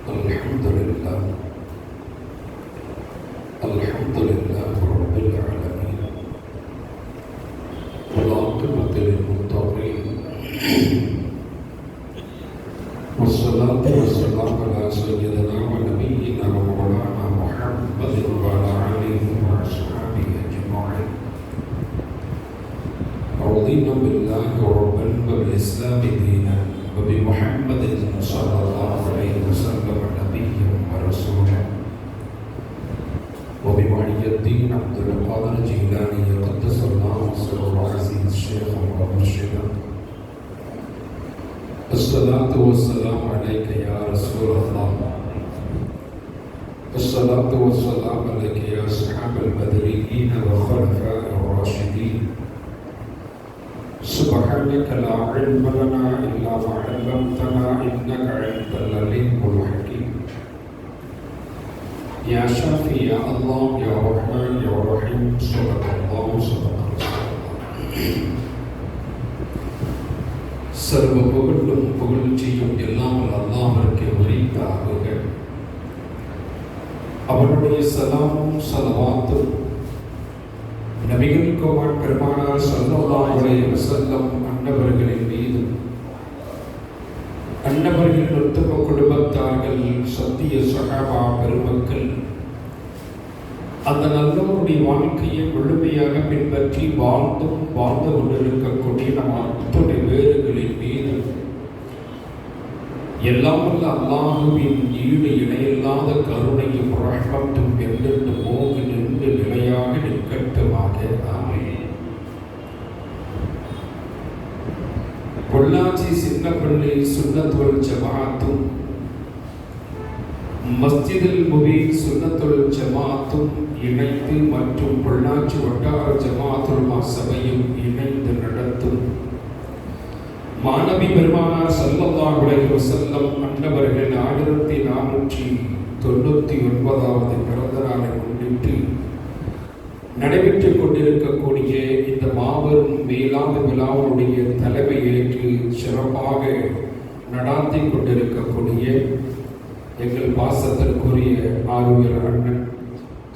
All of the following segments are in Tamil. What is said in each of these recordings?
الحمد لله رب العالمين والعاقبة للمتقين والصلاة والسلام على سيدنا ونبينا ومولانا محمد وعلى آله وأصحابه أجمعين. رضينا بالله ربا وبالإسلام دينا وبمحمد صلى الله عليه وسلم نبيا ورسولا وبمعي الدين عبد القادر الجيلاني قدس الله سره العزيز الشيخ ومرشدا. الصلاة والسلام عليك يا رسول الله، الصلاة والسلام عليك يا أصحاب البدريين والخلفاء الراشدين. سبحانك لا علم لنا إلا ما علمتنا إنك أنت العليم الحكيم. يا شافي يا الله يا رحمن يا رحيم صدق الله صدق رسول. சர்வ புகழும் புகழ்ச்சியும் எல்லாம் அல்லாஹ்விற்கு உரித்தாகுக. அவனுடைய சலாமும் ஸலவாத்தும் நபிகள் கோமான் பெருமானார் ஸல்லல்லாஹு அலைஹி வஸல்லம் அன்னவர்களின் மீது, அன்னவர்களின் உத்தம குடும்பத்தார்கள், சத்திய சஹாபா பெருமக்கள், அந்த நல்லவருடைய வாழ்க்கையை முழுமையாக பின்பற்றி வாழ்ந்து கொண்டிருக்கக்கூடிய நம் அத்தனை பேறுகளின் மீது எல்லாம் உள்ள அல்லாஹுவின் ஈடு இணையில்லாத கருணையும் ரஹ்மத்தும் என்றென்று போகி நின்று நிலையாக நிற்கட்டுமாக. ஆமென். பொள்ளாச்சி சின்னப்பள்ளி சுன்னத்துல் ஜமாஅத்தும் மஸ்ஜிதுல் முபீன் சுன்னத்துல் ஜமாஅத்தும் இணைந்து மற்றும் பொள்ளாச்சி வட்டார ஜமாஅத்துல் சபையும் இணைந்து நடத்தும் மாணவி பெருமானார் ஸல்லல்லாஹு அலைஹி வஸல்லம் அன்னவர்கள் 1499வது பிறந்த நாளை முன்னிட்டு நடைபெற்றுக் கொண்டிருக்கக்கூடிய இந்த மாபெரும் மேலாந்த விழாவுடைய தலைமை ஏற்று சிறப்பாக நடாத்தி கொண்டிருக்கக்கூடிய எங்கள் பாசத்திற்குரிய ஆளுநர் அண்ணன்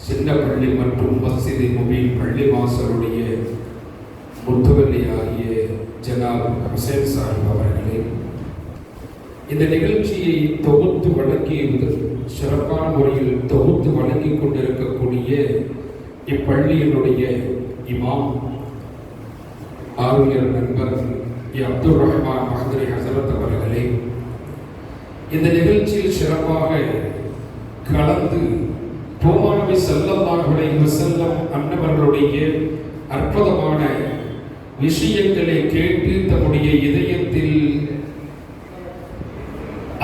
சின்னப்பள்ளி மற்றும் மஸ்ஜிது முபீன் பள்ளி வாசலுடைய முத்துவல்லி ஆகிய ஜனாப் ஹுசைன் சாஹிப் அவர்களே, இந்த நிகழ்ச்சியை தொகுத்து வழங்கியது சிறப்பான முறையில் தொகுத்து வழங்கி கொண்டிருக்கக்கூடிய இப்பள்ளியினுடைய இமாம் ஆளுநர் நண்பர் அப்துல் ரஹ்மான் மஹ்தரி ஹசரத் அவர்களே, இந்த நிகழ்ச்சியில் சிறப்பாக கலந்து நபி ஸல்லல்லாஹு அலைஹி வஸல்லம் அன்னவர்களுடைய அற்புதமான விஷயங்களை கேட்டு தம்முடைய இதயத்தில்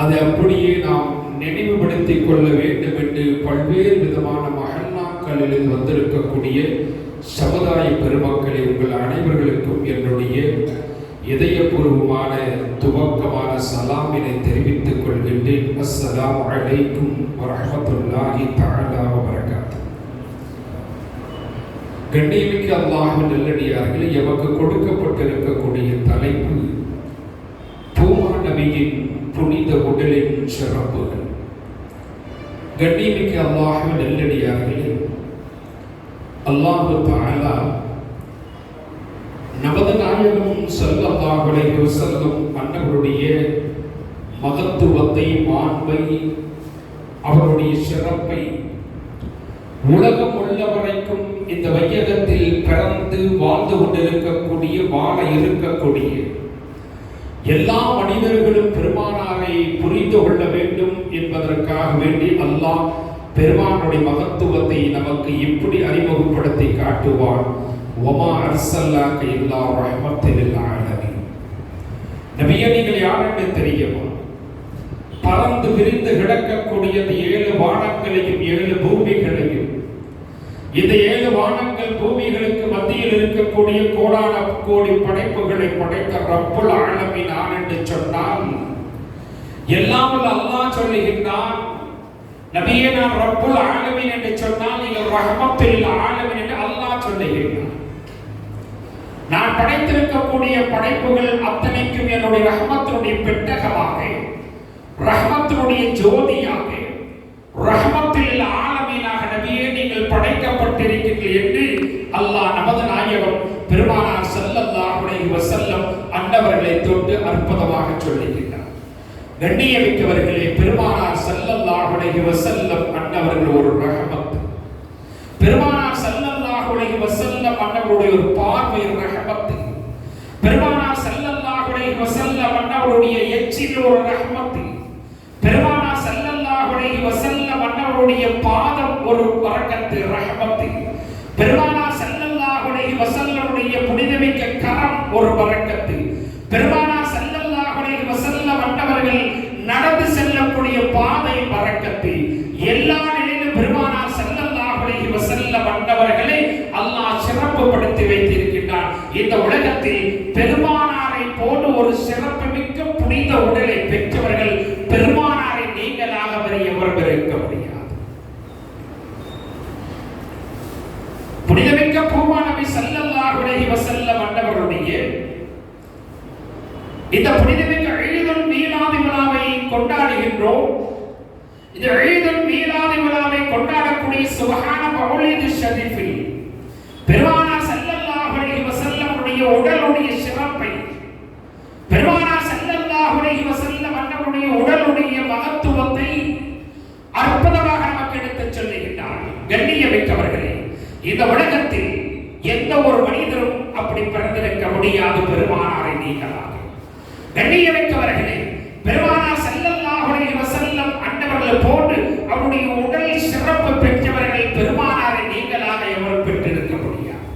அதை அப்படியே நாம் நினைவுபடுத்திக் கொள்ள வேண்டும் என்று பல்வேறு விதமான மஹல்லாக்களில் வந்திருக்கக்கூடிய சமுதாய பெருமக்களை உங்கள் அனைவர்களுக்கும் என்னுடைய இதயபூர்வமான துவக்கமான சலாமினை தெரிவித்துக் கொள்கின்றேன். அஸ்ஸலாமு அலைக்கும் வரஹ்மத்துல்லாஹி தஆலா வபரகாத்துஹு. கண்ணியமிக்க அல்லாஹ்வின் நல்லடியார்களே, எமக்கு கொடுக்கப்பட்டிருக்கக்கூடிய தலைப்பு தூமா நபியின் புனித உடலின் சிறப்புகள். கண்ணியமிக்க அல்லாஹ்வின் நல்லடியார்களே, அல்லாஹ் தஆலா நமது நாயகம் ஸல்லல்லாஹு அலைஹி வஸல்லம் அன்னவருடைய மகத்துவத்தை, மாண்பை, அவருடைய சிறப்பை உலகம் உள்ள வரைக்கும் இந்த வையகத்தில் பிறந்து வாழ்ந்து கொண்டிருக்கக்கூடிய, வாழ இருக்கக்கூடிய எல்லா மனிதர்களும் பெருமானாரை புரிந்து கொள்ள வேண்டும் என்பதற்காக வேண்டி அல்லாஹ் பெருமானுடைய மகத்துவத்தை நமக்கு எப்படி அறிமுகப்படுத்தி காட்டுவான். வமா அர்ஸல்னாக இல்லா ரஹ்மத்தல் லில் ஆலமீன். நபியே, நீங்கள் யார் என்று தெரியுமா? பறந்து விரிந்து கிடக்கக்கூடிய 7 வானங்களையும் 7 பூமிகளையும், இந்த 7 வானங்கள் பூமிகளுக்கு மத்தியில் இருக்கக்கூடிய கோடான கோடி படைப்புகளை படைத்த ரப்புல் ஆலமீன் நான் என்று சொன்னால், எல்லாம் அல்லாஹ் சொல்லுகின்றான், நபியே நான் ரப்புல் ஆலமீன் என்று சொன்னால் நீங்கள் ரஹ்மத்துல் லில் ஆலமீன் என்று அல்லாஹ் சொல்லுகின்றான். நான் படைத்திருக்கக்கூடிய படைப்புகள் அத்தனைக்கும் என்னுடைய ரஹ்மத்தினுடைய பெட்டகமாக ரஹ்மத்தினுடைய ஜோதியாக, ரஹ்மத்துல் ஆலமீனாக நபியே நீங்கள் படைக்கப்பட்டிருக்கிறீர்கள் என்று அல்லாஹ் நமது நாயகம் பெருமானார் ஸல்லல்லாஹு அலைஹி வஸல்லம் அன்னவர்களை தொட்டு அற்புதமாக சொல்லுகிறார். கண்ணியமிக்கவர்களே, பெருமானார் ஸல்லல்லாஹு அலைஹி வஸல்லம் அன்னவர்கள் ஒரு ரஹ்மத். பெருமானார் ஸல்லல்லாஹு அலைஹி வஸல்லம் அன்னவருடைய ஒரு பார்வை ரஹ்மத். பெருமானார் ஸல்லல்லாஹு அலைஹி வஸல்லம் அன்னவருடைய எச்சில் ஒரு ரஹ்மத். பெருமானார் ஸல்லல்லாஹு அலைஹி வஸல்லம் அன்னவருடைய பாதம் ஒரு பரக்கத் ரஹ்மத். பெருமானார் ஸல்லல்லாஹு அலைஹி வஸல்லமுடைய புனிதமிக்க கரம் ஒரு பரக்கத். பெருமானார் ஸல்லல்லாஹு அலைஹி வஸல்லம் அன்னவர்கள் நடந்து செல்லக்கூடிய பாதை பரக்கத். எல்லா நிலையிலும் பெருமானார் ஸல்லல்லாஹு அலைஹி வஸல்லம் அன்னவர்களை அல்லாஹ் சிறப்புப்படுத்தி வைத்திருக்கிறார். இந்த உலகத்தில் பெருமானாரை போன்று ஒரு சிறப்புமிக்க புனித உடலை பெற்றவர்கள் பெருமானாரை நீங்களாக வரை எவரும் இருக்க முடியாது. புனிதமிக்க பூமா நபி ஸல்லல்லாஹு அலைஹி வஸல்லம் அன்னவருடைய இந்த புனிதமிக்க ஈதுல் மீலாது விழாவை கொண்டாடுகின்றோம். இந்த ஈதுல் மீலாது விழாவை கொண்டாடக்கூடிய சுப்ஹான மௌலிது ஷரீஃபில் பெருமானார் ஸல்லல்லாஹு அலைஹி வஸல்லமுடைய உடலுடைய சிறப்பை, பெருமானார் ஸல்லல்லாஹு அலைஹி வஸல்லம் அன்னவருடைய உடலுடைய மகத்துவத்தை அற்புதமாக நமக்கு எடுத்துச் சொல்லுகின்றார்கள். கண்ணியமிக்கவர்களே, இந்த உலகத்தில் எந்த ஒரு மனிதரும் அப்படி பிறந்திருக்க முடியாது பெருமானாரை நீங்களாக. கண்ணியமிக்கவர்களே, பெருமானார் ஸல்லல்லாஹு அலைஹி வஸல்லம் அன்னவர்கள் போன்று அவருடைய உடல் சிறப்பு பெற்றவர்கள் பெருமானாரை நீங்களாக எவரும் பெற்றிருக்க முடியாது.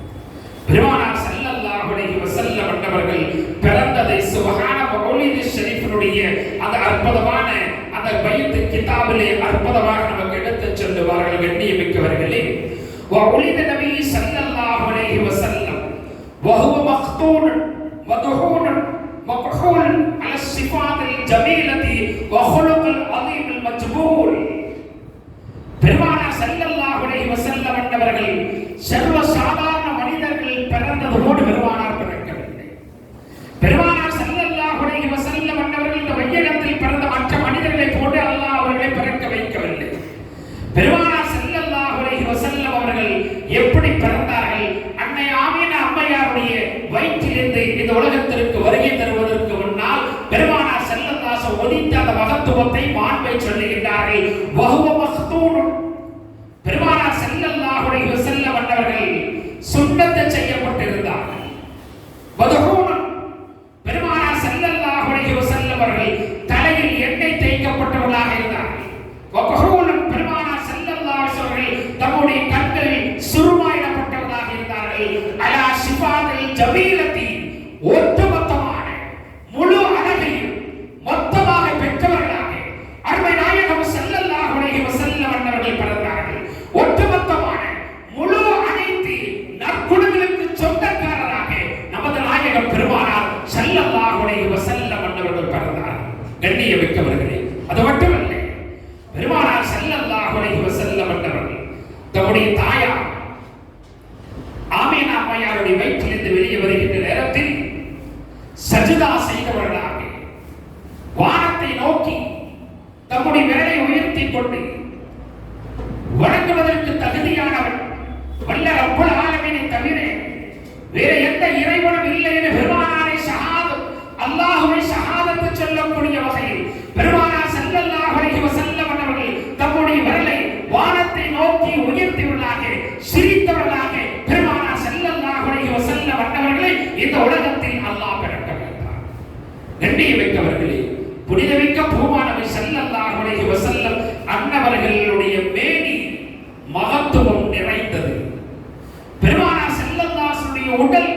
பெருமானார் ஸல்லல்லாஹு அலைஹி வஸல்லம் அன்னவர்கள் பிறந்ததை சுப்ஹான மௌலிது ஷரீஃபினுடைய அந்த அற்புதமான அந்த பைத் கிதாபிலே அற்புதமாக நமக்கு எடுத்துச் சொல்லுவார்கள். கண்ணியமிக்கவர்களே, وولد النبي صلى الله عليه وسلم وهو مختون مدهون مكحول على الصفات الجميلة وخلق العظيم المجبول. பெருமானார் ஸல்லல்லாஹு அலைஹி வஸல்லம் அன்னவர்கள் சர்வ சாதாரண மனிதர்கள் பிறந்ததோடு பெருமானார் பிறக்கவில்லை. பெருமானார் ஸல்லல்லாஹு அலைஹி வஸல்லம் அன்னவர்கள் இந்த வையகத்தில் பிறந்த மற்ற மனிதர்களை போன்று அல்லாஹ் அவர்களை பிறக்க வைக்கவில்லை. பெருமானார் ஸல்லல்லாஹு அலைஹி வஸல்லம் அவர்கள் எப்படி பிறந்தார்கள்? அன்னை ஆமீனா அம்மையாருடைய வயிற்றிலிருந்து இந்த உலகத்திற்கு வருகை தருவதற்கு முன்னால் பெருமானார் ஸல்லல்லாஹு ஒலித்த அந்த மகத்துவத்தை மாண்பை சொல்லுகின்றார்கள். வஹுவ மக்தூன். பெருமானார் ஸல்லல்லாஹு அலைஹி வஸல்லம் அன்னவர்கள் சுன்னத்து செய்யப்பட்டிருந்தார்கள். வதஹூன். பெருமானார் ஸல்லல்லாஹு அலைஹி வஸல்லம் அவர்கள் தலையில் எண்ணெய் தேய்க்கப்பட்டவர்களாக இருந்தார்கள். வகஹூன். பெருமானார் ஸல்லல்லாஹு அலைஹி வஸல்லம் தம்முடைய கண்களில் சுருமாயிடப்பட்டவர்களாக இருந்தார்கள். அலா சிஃபாத்தில் ஜமீலத்தி. ஒட்டுமொத்தமான முழு அழகையும் மொத்தமாக பெற்றவர்களாக அருமை நாயகம் ஸல்லல்லாஹு அலைஹி வஸல்லம் அன்னவர்கள் பிறந்தார்கள். ஒட்டுமொத்தமான முழு அனைத்து நற்குணங்களுக்கு சொந்தக்காரராக நமது நாயகம் பெருமானார் ஸல்லல்லாஹு அலைஹி வஸல்லம் அன்னவர்கள் பிறந்தார்கள். கண்ணியமிக்கவர்களே, அது மட்டுமல்ல, பெருமானார் ஸல்லல்லாஹு அலைஹி வஸல்லம் அன்னவர்கள் தம்முடைய தாயார் ஆமீனா அம்மையாருடைய வயிற்றிலிருந்து வெளியே வருகின்ற நேரத்தில் சஜ்தா செய்தவர்களாக வானத்தை நோக்கி தம்முடைய விரலை உயர்த்திக் கொண்டு வணங்குவதற்கு தகுதியானவன் வல்ல ரப்புல் ஆலமீனை தவிர வேறு எந்த இறைவனும் இல்லை என்று பெருமானாரை ஷஹாதத் அல்லாஹ்வை ஷஹாதத்து சொல்லக்கூடிய வகையில் பெருமானார் ஸல்லல்லாஹு அலைஹி வஸல்லம் அவர்கள் தம்முடைய விரலை வானத்தை நோக்கி உயர்த்தியவர்களாக சிரித்தவர்களாக பெருமானார் ஸல்லல்லாஹு அலைஹி வஸல்லம் அவர்களை இந்த உலகத்தில் அல்லாஹ் பிறக்க வைத்தார். கண்ணியமிக்கவர்களே, புனிதமிக்க பூமா நபி ஸல்லல்லாஹு அலைஹி வஸல்லம் அன்னவர்களுடைய மேனி மகத்துவம் நிறைந்தது. பெருமானார் ஸல்லல்லாஹு அலைஹி உடல்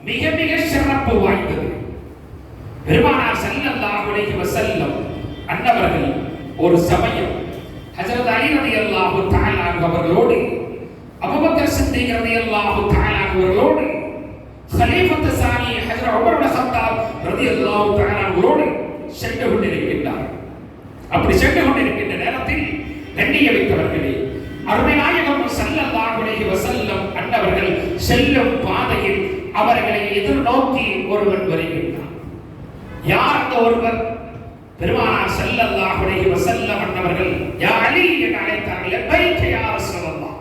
மிக மிக சிறப்பு வாய்ந்தது. பெருமானார் ஸல்லல்லாஹு அலைஹி வஸல்லம் அன்னவர்கள் ஒரு சமயம் ஹஜ்ரத் அலி ரலியல்லாஹு தஆலா அவர்களோடு, அபூபக்கர் சித்திக் ரலியல்லாஹு தஆலா அவர்களோடு, கலீஃபத்து சானி ஹஜ்ரத் உமர் இப்னு கத்தாப் ரலியல்லாஹு தஆலா அவர்களோடு சென்று கொண்டிருக்கின்றார். அப்படி சென்று கொண்டிருக்கின்ற நேரத்தில் கண்ணியமிக்கவர்களே, அருமை நாயகம் ஸல்லல்லாஹு அலைஹி வஸல்லம் அன்னவர்கள் செல்லும் பாதையில் அவர்களை எதிர்நோக்கி ஒருவன் வருகின்றார். யார் அந்த ஒருவர்? பெருமானார் ஸல்லல்லாஹு அலைஹி வஸல்லம் அவர்கள் யா அலி என்று அழைத்தார்கள். லப்பைக யா ரசூலல்லாஹ்.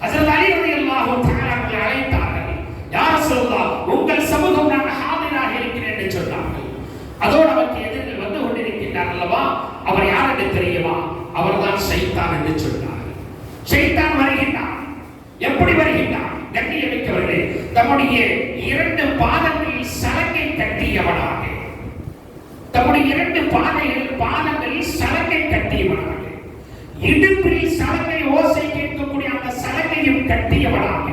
ஹஜ்ரத் அலி ரலியல்லாஹு தஆலா அவர்கள் அழைத்தார்கள். யா ரசூலல்லாஹ், உங்கள் சமூகம் நான் ஹாதிராக இருக்கிறேன் என்று சொன்னார்கள். அதோடு அவருக்கு எதிரில் வந்து கொண்டிருக்கின்றார் அல்லவா, அவர் யார் என்று தெரியுமா? அவர்தான் ஷைத்தான் என்று சொன்னார்கள். ஷைத்தான் வருகின்றார். எப்படி வருகின்றார்? கண்ணியமிக்கவர்களே, தம்முடைய 2 பாதங்களில் சலங்கை கட்டியவனாக, தம்முடைய 2 பாதங்களில் சலங்கை கட்டியவனாக, இடுப்பில் சலங்கை ஓசை கேட்கக்கூடிய அந்த சலங்கையும் கட்டியவனாக,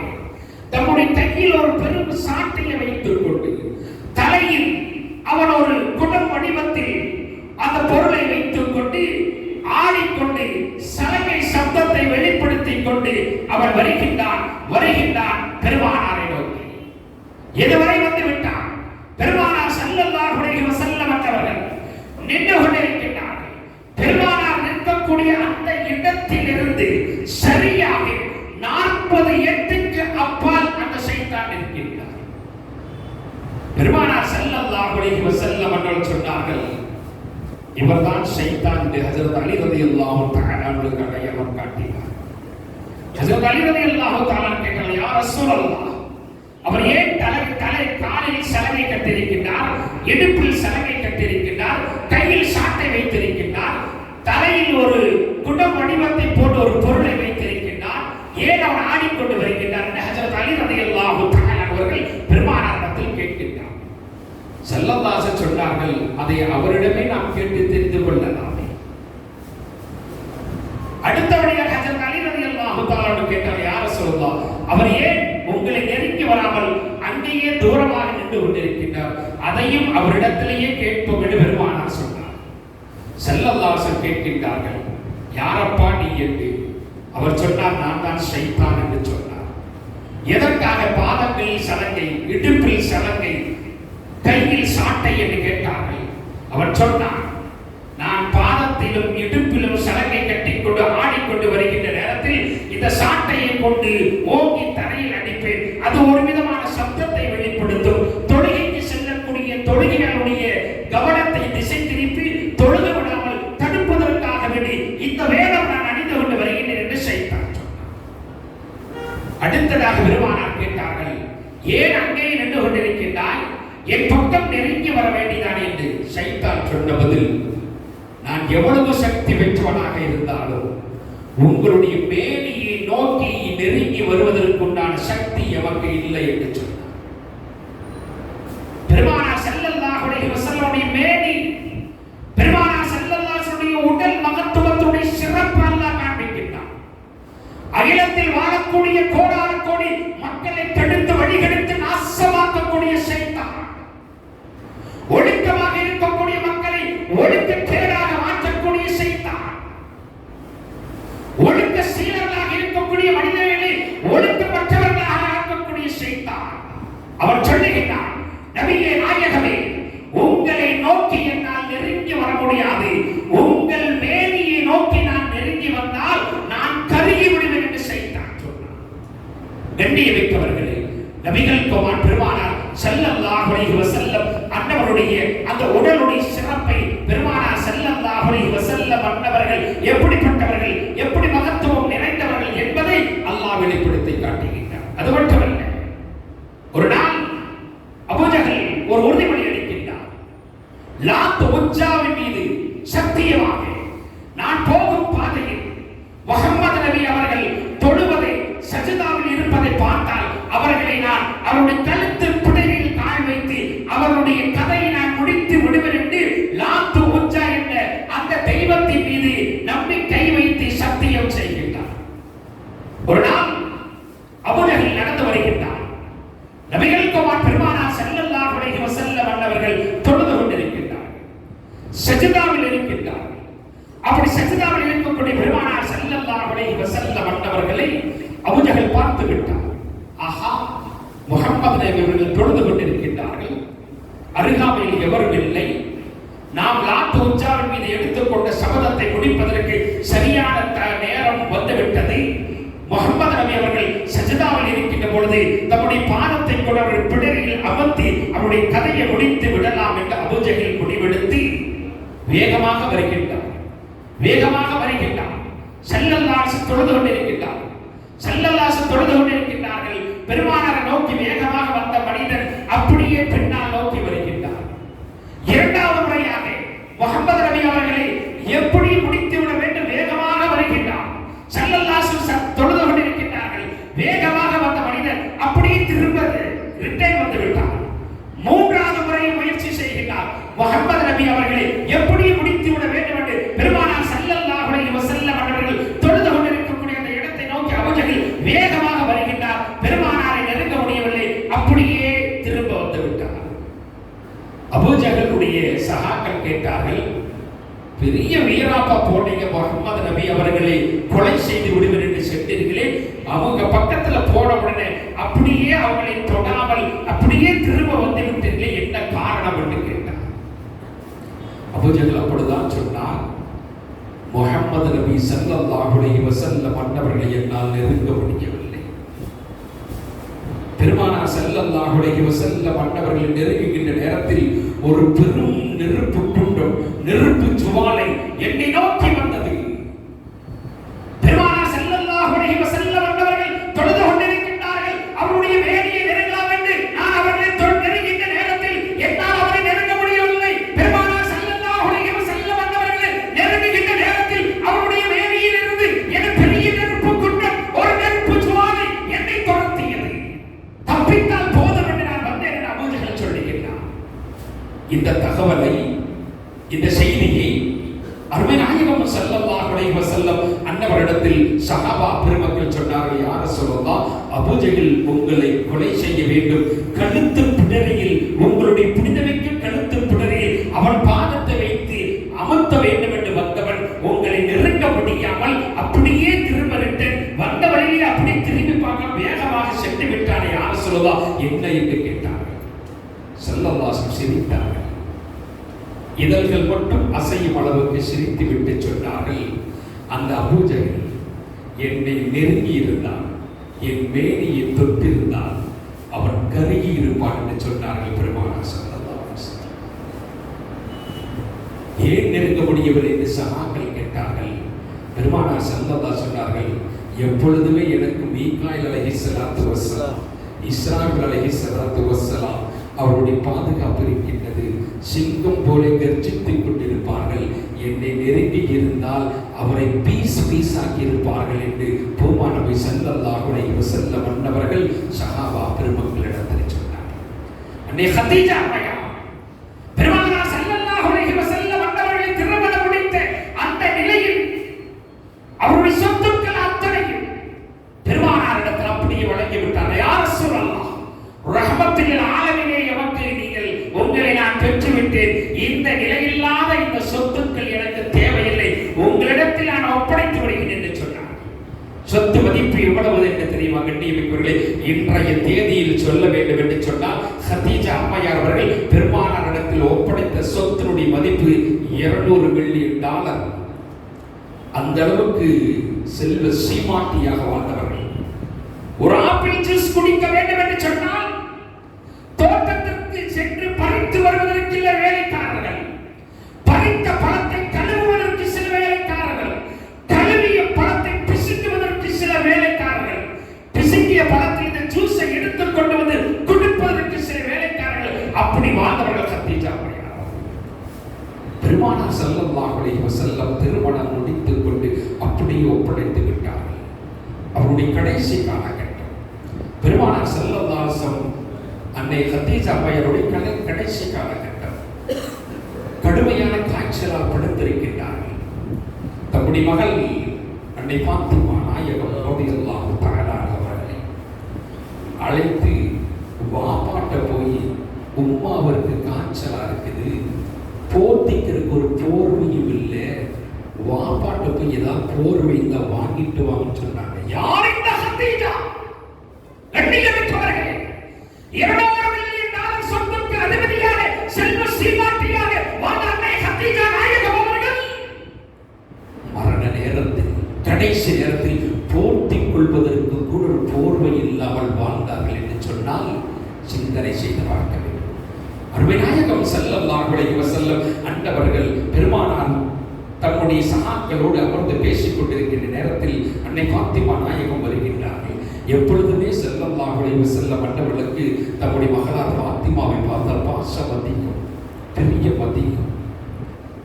தம்முடைய கையில் ஒரு பெரும் சாட்டையை வைத்துக் கொண்டு தலையில் அவன் ஒரு குடம் வடிவத்தில் அந்த பொருளை வைத்துக் கொண்டு ஆடிக்கொண்டு சலங்கை சப்தத்தை வெளிப்படுத்திக் கொண்டு அவன் வருகின்றான் பெருமானாரை நோக்கி. எதுவரை வந்து விட்டான்? பெருமானார் ஸல்லல்லாஹு அலைஹி வஸல்லம் அவர்கள் நின்று கொண்டிருக்கின்றார்கள். பெருமானார் நிற்கக்கூடிய அந்த இடத்திலிருந்து சரியாக 40 எட்டுக்கு அப்பால் அந்த ஷைத்தான் இருக்கின்றார். பெருமானார் ஸல்லல்லாஹு அலைஹி வஸல்லம் அவர்கள் சொன்னார்கள், இவர்தான் ஷைத்தான் என்று ஹஜ்ரத் அலி ரலியல்லாஹு தஆலா அவர்களுக்கு அடையாளம் காட்டினார். ஹஜ்ரத் அலி ரலியல்லாஹு தஆலா கேட்டார்கள், யா ரசூலல்லாஹ், அவர் ஏன் காலில் சலங்கை கட்டியிருக்கின்றார், இடுப்பில் சலங்கை கட்டியிருக்கின்றார், கையில் சாட்டை வைத்திருக்கின்றார், தலையில் ஒரு குடம் வடிவத்தை போட்டு ஒரு பொருளை வைத்திருக்கின்றார், ஏன் அவர் ஆடிக்கொண்டு வருகின்றார் என்று ஹஜ்ரத் அலி ரலியல்லாஹு தஆலா அவர்கள் பெருமானாரிடத்தில் கேட்கின்றார். ஸல்லல்லாஹு அலைஹி வஸல்லம் சொன்னார்கள், அதை அவரிடமே நாம் கேட்டு தெரிந்து கொள்ளலாமே. அடுத்தபடியாக ஹஜ்ரத் அலி ரலியல்லாஹு தஆலா கேட்டார், யா ரசூலல்லாஹ், அவர் ஏன் உங்களை நெருங்கி வராமல் அங்கேயே தூரமாக நின்று கொண்டிருக்கின்றார், அதையும் அவரிடத்திலேயே கேட்போம் என்று பெருமானார் சொன்னார். ஸல்லல்லாஹு அலைஹி வஸல்லம் கேட்கின்றார்கள், யாரப்பா நீ என்று. அவர் சொன்னார், நான் தான் ஷைத்தான் என்று சொன்னார். எதற்காக பாதங்களில் சலங்கை, இடுப்பில் சலங்கை, கையில் சாட்டை என்று கேட்டார்கள். அவர் சொன்னார், நான் பாதத்திலும் இடுப்பிலும் சலங்கை கட்டிக்கொண்டு ஆடிக்கொண்டு வருகின்ற நேரத்தில் இந்த சாட்டையை கொண்டு ஓங்கி தரையில் அடிப்பேன். அது ஒரு விதமான சப்தத்தை வெளிப்படுத்தும். தொழுகைக்கு செல்லக்கூடிய தொழுகைகளுடைய கவனத்தை திசை திருப்பி தொழுக விடாமல் தடுப்பதற்காக வேண்டி இந்த வேடம் நான் அணிந்து கொண்டு வருகின்றேன் என்று ஷைத்தான் சொன்னார். அடுத்ததாக பெருமானார் கேட்டார்கள், ஏன் அங்கே நின்று கொண்டிருக்கின்றாய், என் பக்கம் நெருங்கி வர வேண்டியதான் என்று. ஷைத்தான் சொன்ன பதில், நான் எவ்வளவு சக்தி பெற்றவனாக இருந்தாலும் உங்களுடைய மேனியை நோக்கி நெருங்கி வருவதற்குண்டான சக்தி எமக்கு இல்லை என்று சொன்னார். பெருமானார் ஸல்லல்லாஹு அலைஹி வஸல்லம் மேனி, பெருமானார் ஸல்லல்லாஹு அலைஹி வஸல்லம் உடல் மகத்துவத்துடைய சிறப்பு அல்லாஹ் காண்பிக்கின்றார். அகிலத்தில் வாழக்கூடிய கோடான கோடி மக்களை தடுத்து வழிகெடுத்து நாசமாக்கக்கூடிய ஷைத்தான், ஒழுக்கமாக இருக்கக்கூடிய மக்களை ஒழுக்கக்கேடாக மாற்றக்கூடிய ஷைத்தான், ஒழுக்க சீலர்களாக இருக்கக்கூடிய மனிதர்களை ஒழுக்கமற்றவர்களாக ஆக்கக்கூடிய ஷைத்தான். அவர் சொல்லுகிறார், நபியே நாயகமே, உங்களை நோக்கி என்னால் நெருங்கி வர முடியாது, உங்கள் மேனியை நோக்கி நான் நெருங்கி வந்தால் நான் கருகி விடுவேன் என்று ஷைத்தான் சொன்னார். கண்ணியமிக்கவர்களே, நபிகள் கோமான் பெருமானார் ஸல்லல்லாஹு அலைஹி வஸல்லம் அன்னவருடைய அந்த உடலுடைய சிறப்பை பெருமானார் ஸல்லல்லாஹு அலைஹி வஸல்லம் அன்னவர்கள் எப்படிப்பட்டவர்கள், எப்படி மகத்துவம் நிறைந்தவர்கள் என்பதை அல்லாஹ் வெளிப்படுத்தி காட்டுகின்றார். அது மட்டுமல்ல, ஒரு நாள் அபூஜஹல் ஒரு உறுதிமொழி எடுக்கின்றார். லாத் உஜ்ஜாவின் மீது சத்தியமாக நான் போகும் பாதையில் முஹம்மது நபி அவர்கள் தொழுவதை சஜதாவில் இருப்பதை பார்த்தால் அவர்களை நான் அவருடைய கழுத்து பிடரில் கால் வைத்து அவருடைய கதையை நான் முடித்து விடுவேன் என்று லாத் உஜ்ஜா என்ற அந்த தெய்வத்தின் மீது நம்பிக்கை வைத்து சத்தியம் செய்கின்றார். ஒரு நாள் அபூஜஹல் நடந்து வருகின்றார். நபிகள் கோமான் பெருமானார் ஸல்லல்லாஹு அலைஹி வஸல்லம் அவர்கள் தொழுது கொண்டிருக்கின்றார், சஜதாவில் இருக்கின்றார். அப்படி சஜதாவில் இருக்கக்கூடிய பெருமானார் ஸல்லல்லாஹு அலைஹி வஸல்லம் அவர்களை அபூஜஹல் பார்த்து விட்டார். ஆஹா, முஹம்மது நபி அவர்கள் தொழுது கொண்டிருக்கின்றார்கள், அருகாமையில் எவரும் இல்லை, நாம் லாத் உஜ்ஜாவின் மீது எடுத்துக்கொண்ட சபதத்தை முடிப்பதற்கு சரியான நேரம் வந்துவிட்டது. முஹம்மது நபி அவர்கள் சஜதாவில் இருக்கின்ற பொழுது தம்முடைய பாதத்தை கொண்டு அவர்கள் பிடரில் அமர்த்தி அவருடைய கதையை முடித்து விடலாம் என்று அபூஜஹல் முடிவெடுத்து வேகமாக வருகின்றார். வேகமாக வருகின்றார். ஸல்லல்லாஹு தொழுது கொண்டிருக்கின்றார். ஸல்லல்லாஹு தொழுது கொண்டிருக்கின்றார்கள். பெருமானாரை நோக்கி வேகமாக வந்த மனிதன் அப்படியே பின்னால் நோக்கி வருகின்றார். இரண்டாவது முறையாக முஹம்மது நபி அவர்களை எப்படி முடித்துவிட வேண்டும் வேகமாக வருகின்றார். ஸல்லல்லாஹு தொழுது கொண்டிருக்கின்றார்கள். வேகமாக வந்த மனிதன் அப்படியே திரும்ப ரிட்டர்ன் வந்து விட்டார். மூன்றாவது முறை முயற்சி செய்கிறார். முஹம்மது நபி அவர்களை எப்படி முடித்துவிட வேண்டும் என்று பெருமானார் ஸல்லல்லாஹு அலைஹி வஸல்லம் அவர்கள் தொழுது கொண்டிருக்கக்கூடிய அந்த இடத்தை நோக்கி அபூஜஹல் வேகமாக வருகின்றார். பெருமானாரை நெருங்க முடியவில்லை. அப்படியே திரும்ப வந்து விட்டார். அபூஜஹலுடைய சகாக்கள் கேட்டார்கள், பெரிய வீராப்பா போட்டீங்க, முஹம்மது நபி அவர்களை கொலை செய்து விடுவர் என்று சொன்னீர்களே, அவங்க பக்கத்துல போன உடனே அப்படியே அவங்களை தொடாமல் அப்படியே திரும்ப வந்து விட்டீர்களே, என்ன காரணம் என்று கேட்டார். அபூஜஹல் அப்படிதான் சொன்னார், முஹம்மது நபி ஸல்லல்லாஹு அலைஹி வஸல்லம் அன்னவர்களை என்னால் நெருங்க முடியவில்லை. பெருமானார் ஸல்லல்லாஹு அலைஹி வஸல்லம் அன்னவர்களை நெருங்குகின்ற நேரத்தில் ஒரு பெரும் நெருப்பு குண்டம், நெருப்பு ஜுவாலை என்னை நோக்கி வந்தது. பெருமானார் ஸல்லல்லாஹு அலைஹி வஸல்லம் அன்னவர்கள் தொழுது கொண்டிருக்கின்றார்கள். அவருடைய வேலையை நெருங்கலாம் என்று நான் அவர்களை நெருங்கின்ற நேரத்தில் என்னால் அவரை நெருங்க முடியவில்லை. பெருமானார் ஸல்லல்லாஹு அலைஹி வஸல்லம் அன்னவர்களை நெருங்குகின்ற நேரத்தில் அவருடைய வேலையில் இருந்து என பெரிய நெருப்பு குண்டம், ஒரு நெருப்பு ஜுவாலை என்னை துரத்தியது. தப்பித்தால் போதும் என்று நான் வந்தேன் என்று அபூஜஹல் சொல்லுகிறார். இந்த தகவலை, இந்த செய்தியை அருமை நாயகம் ஸல்லல்லாஹு அலைஹி வஸல்லம் அன்னவரிடத்தில் சஹாபா பெருமக்கள் சொன்னார்கள், யா ரசூலல்லாஹ், அபூஜஹல் உங்களை கொலை செய்ய வேண்டும். கழுத்து பிடரியில், உங்களுடைய புனிதமிக்க கழுத்து பிடரியில் அவன் பாதத்தை வைத்து அமர்த்த வேண்டும் என்று வந்தவன் உங்களை நெருங்க முடியாமல் அப்படியே திரும்ப ரிட்டர்ன் வந்த வழியில் அப்படி திரும்பி பார்க்க வேகமாக சென்று விட்டானே, யா ரசூலல்லாஹ் என்ன என்று கேட்டார்கள். ஸல்லல்லாஹு சிரித்தார்கள். இதழ்கள் மட்டும் அசையும் அளவுக்கு சிரித்து விட்டு சொன்னார்கள், அந்த அபூஜஹல் என்னை நெருங்கி இருந்தான், என் மேனியை தொட்டிருந்தான், அவன் கருகி இருப்பான் என்று சொன்னார்கள் பெருமானார் ஸல்லல்லாஹு அலைஹி வஸல்லம். ஏன் நெருங்க முடியவில்லை என்று சஹாக்கள் கேட்டார்கள். பெருமானார் ஸல்லல்லாஹு சொன்னார்கள், எப்பொழுதுமே எனக்கு மீகாயில் அலைஹிஸ்ஸலாத்து வஸ்ஸலாம், இஸ்ராஃபில் அலைஹிஸ்ஸலாத்து வஸ்ஸலாம் அவருடைய பாதுகாப்பு இருக்கின்றது. சிங்கம் போல கர்ஜித்துக் கொண்டிருப்பார்கள். என்னை நெருங்கி இருந்தால் அவரை பீஸ் ஆக்கி இருப்பார்கள் என்று பெருமானார் நபி ஸல்லல்லாஹு அலைஹி வஸல்லம் அன்னவர்கள் சஹாபா பெருமக்களிடத்தில் சொன்னார்கள். அன்னை ஹதீஜா அம்மையா பெருமானார் ஸல்லல்லாஹு அலைஹி வஸல்லம் அன்னவர்களை திருமணம் முடித்த அந்த நிலையில் அவருடைய சொத்துக்கள் அத்தனையும் பெருமானாரிடத்தில் அப்படியே வழங்கி விட்டார். யா ரசூலல்லாஹ், ரஹ்மத்துல் ஆலமீனே, எமக்கு நீங்கள் உங்களை நான் பெற்றுவிட்டேன். இந்த நிலையில்லாத இந்த சொத்துக்கள் எனக்கு தேவையில்லை, உங்களிடத்தில் நான் ஒப்படைத்து விடுகிறேன் என்று சொன்னார். சொத்து மதிப்பு எவ்வளவு என்று தெரியுமா கண்ணியமிக்கவர்களே? இன்றைய தேதியில் சொல்ல வேண்டும் என்று சொன்னால், ஹதீஜா அம்மையார் அவர்கள் பெருமானாரிடத்தில் ஒப்படைத்த சொத்தினுடைய மதிப்பு $200 மில்லியன். அந்த அளவுக்கு செல்வ சீமாட்டியாக வாழ்ந்தவர்கள். ஒரு ஆப்பிள் ஜூஸ் குடிக்க வேண்டும் என்று சொன்னால் தோட்டத்திற்கு சென்று பறித்து வருவதற்கு சில வேலைக்காரர்கள், பறித்த பழத்தை கழுவுவதற்கு சில வேலைக்காரர்கள், கழுவிய பழத்தை பிசுக்குவதற்கு சில வேலைக்காரர்கள், பிசுக்கிய பழத்தில் இந்த ஜூஸை எடுத்துக் கொண்டு வந்து குடிப்பதற்கு சில வேலைக்காரர்கள். அப்படி வாழ்ந்தவர்கள் ஹதீஜா அம்மையார். பெருமானார் ஸல்லல்லாஹு அலைஹி வஸல்லம் திருமணம் முடித்துக் கொண்டு அப்படியே ஒப்படைத்து விட்டார்கள். அவருடைய கடைசி காலகட்டம். பெருமானார் ஸல்லல்லாஹு அலைஹி வஸல்லம் அன்னை ஹதீஜா அம்மையாருடைய கடைசி காலகட்டம். கடுமையான காய்ச்சலால் படுத்திருக்கின்றார்கள். தம்முடைய மகள் அன்னை பாத்திமா நாயகம் ரலியல்லாஹு தஆலா அவர்களை அழைத்து, வாப்பாட்ட போய், உம்மாவிற்கு காய்ச்சலா இருக்குது, போர்த்திக்கிறதுக்கு ஒரு போர்வையும் இல்லை, வாப்பாட்ட போய் ஏதாவது போர்வை இருந்தா வாங்கிட்டு வாங்க சொன்னாங்க. யார் இந்த ஹதீஜா? கண்ணியமிக்கவர்களே, $200 மில்லியன் சொத்துக்கு அதிபதியாக, செல்வ சீமாட்டியாக வாழ்ந்த அன்னை ஹதீஜா நாயகம் அவர்கள் மரண நேரத்தில், கடைசி நேரத்தில் போர்த்திக் கொள்வதற்கு கூட ஒரு போர்வை இல்லாமல் வாழ்ந்தார்கள் என்று சொன்னால் சிந்தனை செய்து பார்க்க வேண்டும். அருமை நாயகம் ஸல்லல்லாஹு அலைஹி வஸல்லம் அன்னவர்கள் பெருமானார் தம்முடைய சகாக்களோடு அமர்ந்து பேசிக் கொண்டிருக்கின்ற நேரத்தில் அன்னை பாத்திமா நாயகம் வருகின்றார்கள். எப்பொழுதுமே ஸல்லல்லாஹு அலைஹி வஸல்லம் மன்னவர்களுக்கு தம்முடைய மகளார் பாத்திமாவை பார்த்தால் பாசம் அதிகம், பெரிய அதிகம்.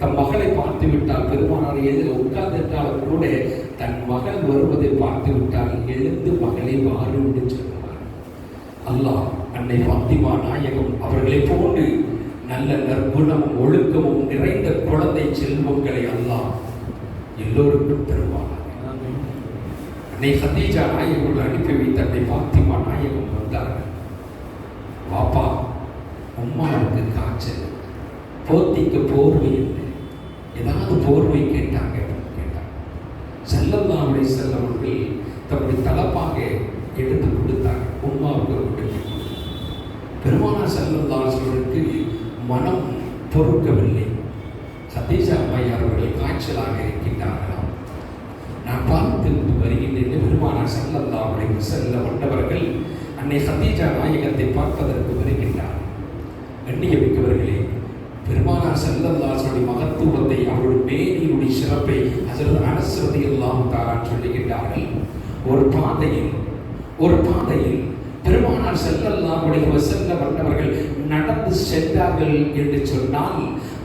தம் மகளை பார்த்து விட்டால் பெருமானார் எழுத உட்கார்ந்திருந்தாலும் கூட தன் மகள் வருவதை பார்த்து விட்டால் எழுந்து மகளை வாரு என்று சொல்லுவார். அல்லாஹ் அன்னை பாத்திமா நாயகம் அவர்களை போன்று நல்ல நற்குணமும் ஒழுக்கமும் நிறைந்த குழந்தை செல்வங்களை அல்லாஹ் எல்லோருக்கும் தருவார். அன்னை கதீஜா நாயகம் அனுப்பி வைத்த அன்னை பாத்திமா நாயகம் வந்தார்கள். பாப்பா, உம்மாவுக்கு காய்ச்சல், போத்திக்க போர்வை இல்லை, ஏதாவது போர்வை கேட்டாங்க. ஸல்லல்லாஹு அலைஹி வஸல்லம் அவர்கள் தம்முடைய தலப்பாக எடுத்து கொடுத்தாங்க. உம்மாவுக்கு கொடுத்து பெருமானார் ஸல்லல்லாஹு அலைஹி வஸல்லமுக்கு மனம் பொறுக்கவில்லை. கதீஜா அம்மையார் அவர்கள் காய்ச்சலாக இருக்கின்றார்களாம். நான் பார்த்து வருகின்றேன். பெருமானார் ஸல்லல்லாஹு அலைஹி வஸல்லம் வந்தவர்கள் அன்னை கதீஜா நாயகத்தை பார்ப்பதற்கு வருகின்றார். கண்ணியமிக்கவர்களே, பெருமானார் ஸல்லல்லாஹு அலைஹி வஸல்லம் மகத்துவத்தை, அவருடைய மேனியுடைய சிறப்பை ஹஜ்ரத் அனஸ் ரலியல்லாஹு தஆலா சொல்லுகின்றார்கள். ஒரு பாதையில் பெருமானார் ஸல்லல்லாஹு அலைஹி வஸல்லம் வந்தவர்கள் நடந்து சென்றார்கள் என்று சொன்னால்,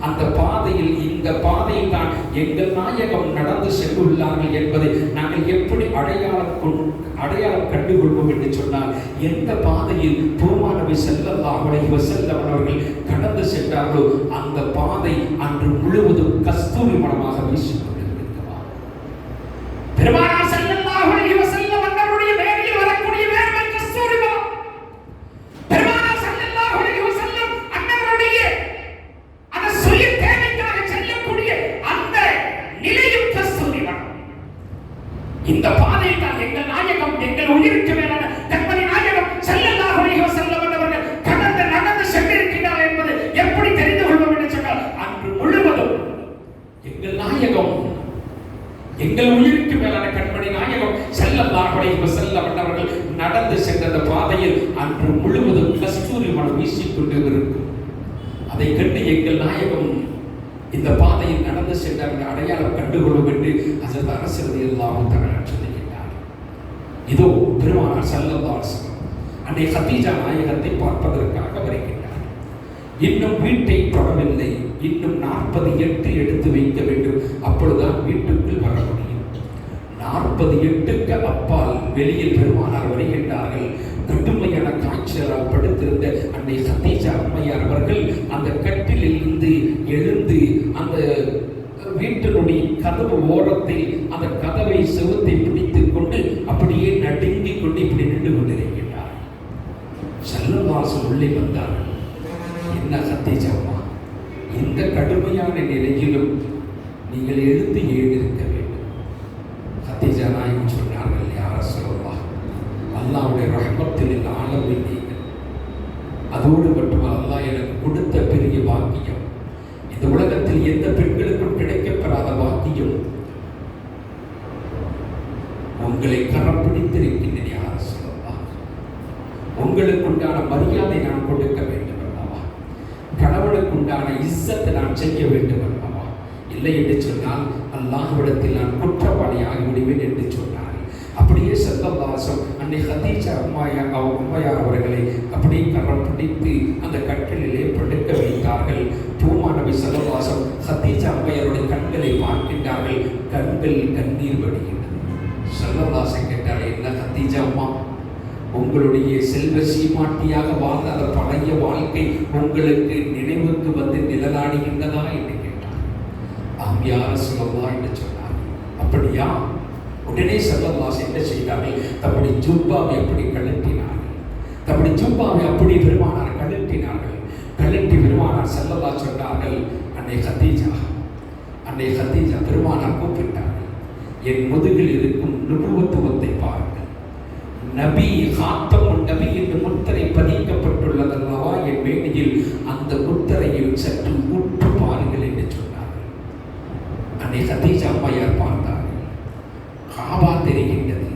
அந்த பாதையில் இந்த பாதையில் தான் எங்கள் நாயகம் நடந்து சென்றுள்ளார்கள் என்பதை நாங்கள் எப்படி அடையாளம் கண்டுகொள்வோம் என்று சொன்னால், எந்த பாதையில் பெருமானார் நபி ஸல்லல்லாஹு அலைஹி வஸல்லம் அவர்கள் கடந்து சென்றார்களோ அந்த பாதை அன்று முழுவதும் கஸ்தூரி மணமாக வீசிக்கொண்டிருக்கிறதா. பெருமானார் ஸல்லல்லாஹு அலைஹி வஸல்லம் அவர்களுடைய மேனியில் வரக்கூடிய வேர்வை கஸ்தூரி மணம். பெருமானார் ஸல்லல்லாஹு அலைஹி வஸல்லம் அவர்களுடைய அந்த சுய தேவைக்காக செல்லக்கூடிய அந்த நிலையும் கஸ்தூரி மணம். இந்த பாதையில் தான் எங்கள் நாயகம், எங்கள் உயிருக்கு மேலான கண்மணி நாயகம் ஸல்லல்லாஹு அலைஹி வஸல்லம் அவர்கள் நடந்து சென்றிருக்கிறார் என்பது எப்படி தெரிந்து கொள்வோம் என்று சொன்னால், அன்று முழுவதும் எங்கள் நாயகம், எங்கள் உயிருக்கு மேலான கண்மணி நாயகம் ஸல்லல்லாஹு அலைஹி வஸல்லம் அவர்கள் நடந்து சென்ற பாதையில் அன்று முழுவதும் கஸ்தூரி மணம் வீசிக்கொண்டு இருக்கும். அதை கண்டு எங்கள் நாயகம் இந்த பாதையில் நடந்து சென்ற அடையாளம் கண்டுகொள்ளும் என்று ஹஜ்ரத் அனஸ் ரலியல்லாஹு தஆலா சொல்லுகிறார். இதோ பெருமானார் ஸல்லல்லாஹு அலைஹி வஸல்லம் அன்னை கதீஜா நாயகத்தை பார்ப்பதற்காக வருகின்றார். இன்னும் வீட்டை தொடவில்லை, இன்னும் 48 எடுத்து வைக்க வேண்டும், அப்பொழுதுதான் வீட்டுக்குள் வர முடியும். 48க்கு அப்பால் வெளியில் பெருமானார் வருகின்றார்கள். கடுமையான காய்ச்சலால் படுத்திருந்த அன்னை கதீஜா அம்மையார் அவர்கள் அந்த கட்டிலில் இருந்து எழுந்து அந்த வீட்டினுடைய கதவு ஓரத்தில் அந்த கதவை செவுத்தை பிடித்துக் கொண்டு அப்படியே நடுங்கிக் கொண்டு இப்படி நின்று கொண்டிருக்கின்றார். ஸல்லல்லாஹு உள்ளே வந்தார்கள். என்ன கதீஜா அம்மா, இந்த கடுமையான நிலையிலும் நீங்கள் எழுந்து எழுந்திருக்க வேண்டும். கதீஜா நாயகம் சொன்னார்கள், யா ரசூலல்லாஹ், அல்லாஹ்வுடைய ரஹ்மத்தில் ஆலமின் நீங்கள், அதோடு மட்டுமல்ல அல்லாஹ் எனக்கு கொடுத்த பெரிய பாக்கியம், இந்த உலகத்தில் எந்த பெண்களுக்கும் கிடைக்கப்பெறாத பாக்கியம், உங்களை கரம் பிடித்திருக்கின்றேன் யா ரசூலல்லாஹ். உங்களுக்கு உண்டான மரியாதை நான் கொடுக்க வேண்டும் அல்லவா, கணவனுக்கு உண்டான இஸ்ஸத்தை நான் செய்ய வேண்டும் அல்லவா, இல்லை என்று சொன்னால் அல்லாஹ்விடத்தில் நான் குற்றவாளி ஆகிவிடுவேன் என்று சொன்னார். அப்படியே ஸல்லல்லாஹு அலைஹி வஸல்லம் அன்னை கதீஜா அம்மையார் அவர்களை அப்படியே கரம் பிடித்து அந்த கட்டிலே படுக்க வைத்தார்கள். பெருமானார் நபி ஸல்லல்லாஹு அலைஹி வஸல்லம் கதீஜா அம்மையாருடைய கண்களை பார்க்கின்றார்கள். கண்கள் கண்ணீர் வடிகின்றன. ஸல்லல்லாஹு அலைஹி வஸல்லம் கேட்டார், என்ன கதீஜா அம்மா, உங்களுடைய செல்வ சீமாட்டியாக வாழ்ந்த அந்த பழைய வாழ்க்கை உங்களுக்கு நினைவுக்கு வந்து நிழலாடுகின்றதா என்று கேட்டார். ஆம் யா ரசூலல்லாஹ் என்று சொன்னார். அப்படியா? உடனே ஸல்லல்லாஹு அலைஹி வஸல்லம் என்ன செய்தார்கள், தம்முடைய ஜுப்பாவை அப்படி கழட்டினார்கள். தம்முடைய ஜுப்பாவை அப்படி பெருமானார் கழட்டினார்கள். கழட்டி பெருமானார் ஸல்லல்லாஹு அலைஹி வஸல்லம் சொன்னார்கள், அன்னை கதீஜா பெருமானார் கூப்பிட்டார்கள், என் முதுகில் இருக்கும் நுபுவத்துவத்தை பாருங்கள். நபி காத்தமுன் நபி என்று முத்திரை பதிக்கப்பட்டுள்ளதல்லவா என் மேனியில், அந்த முத்திரையில் சற்று உற்று பாருங்கள் என்று சொன்னார்கள். அன்னை கதீஜா அம்மையார் பார்த்தார்கள். காபா தெரிகின்றது,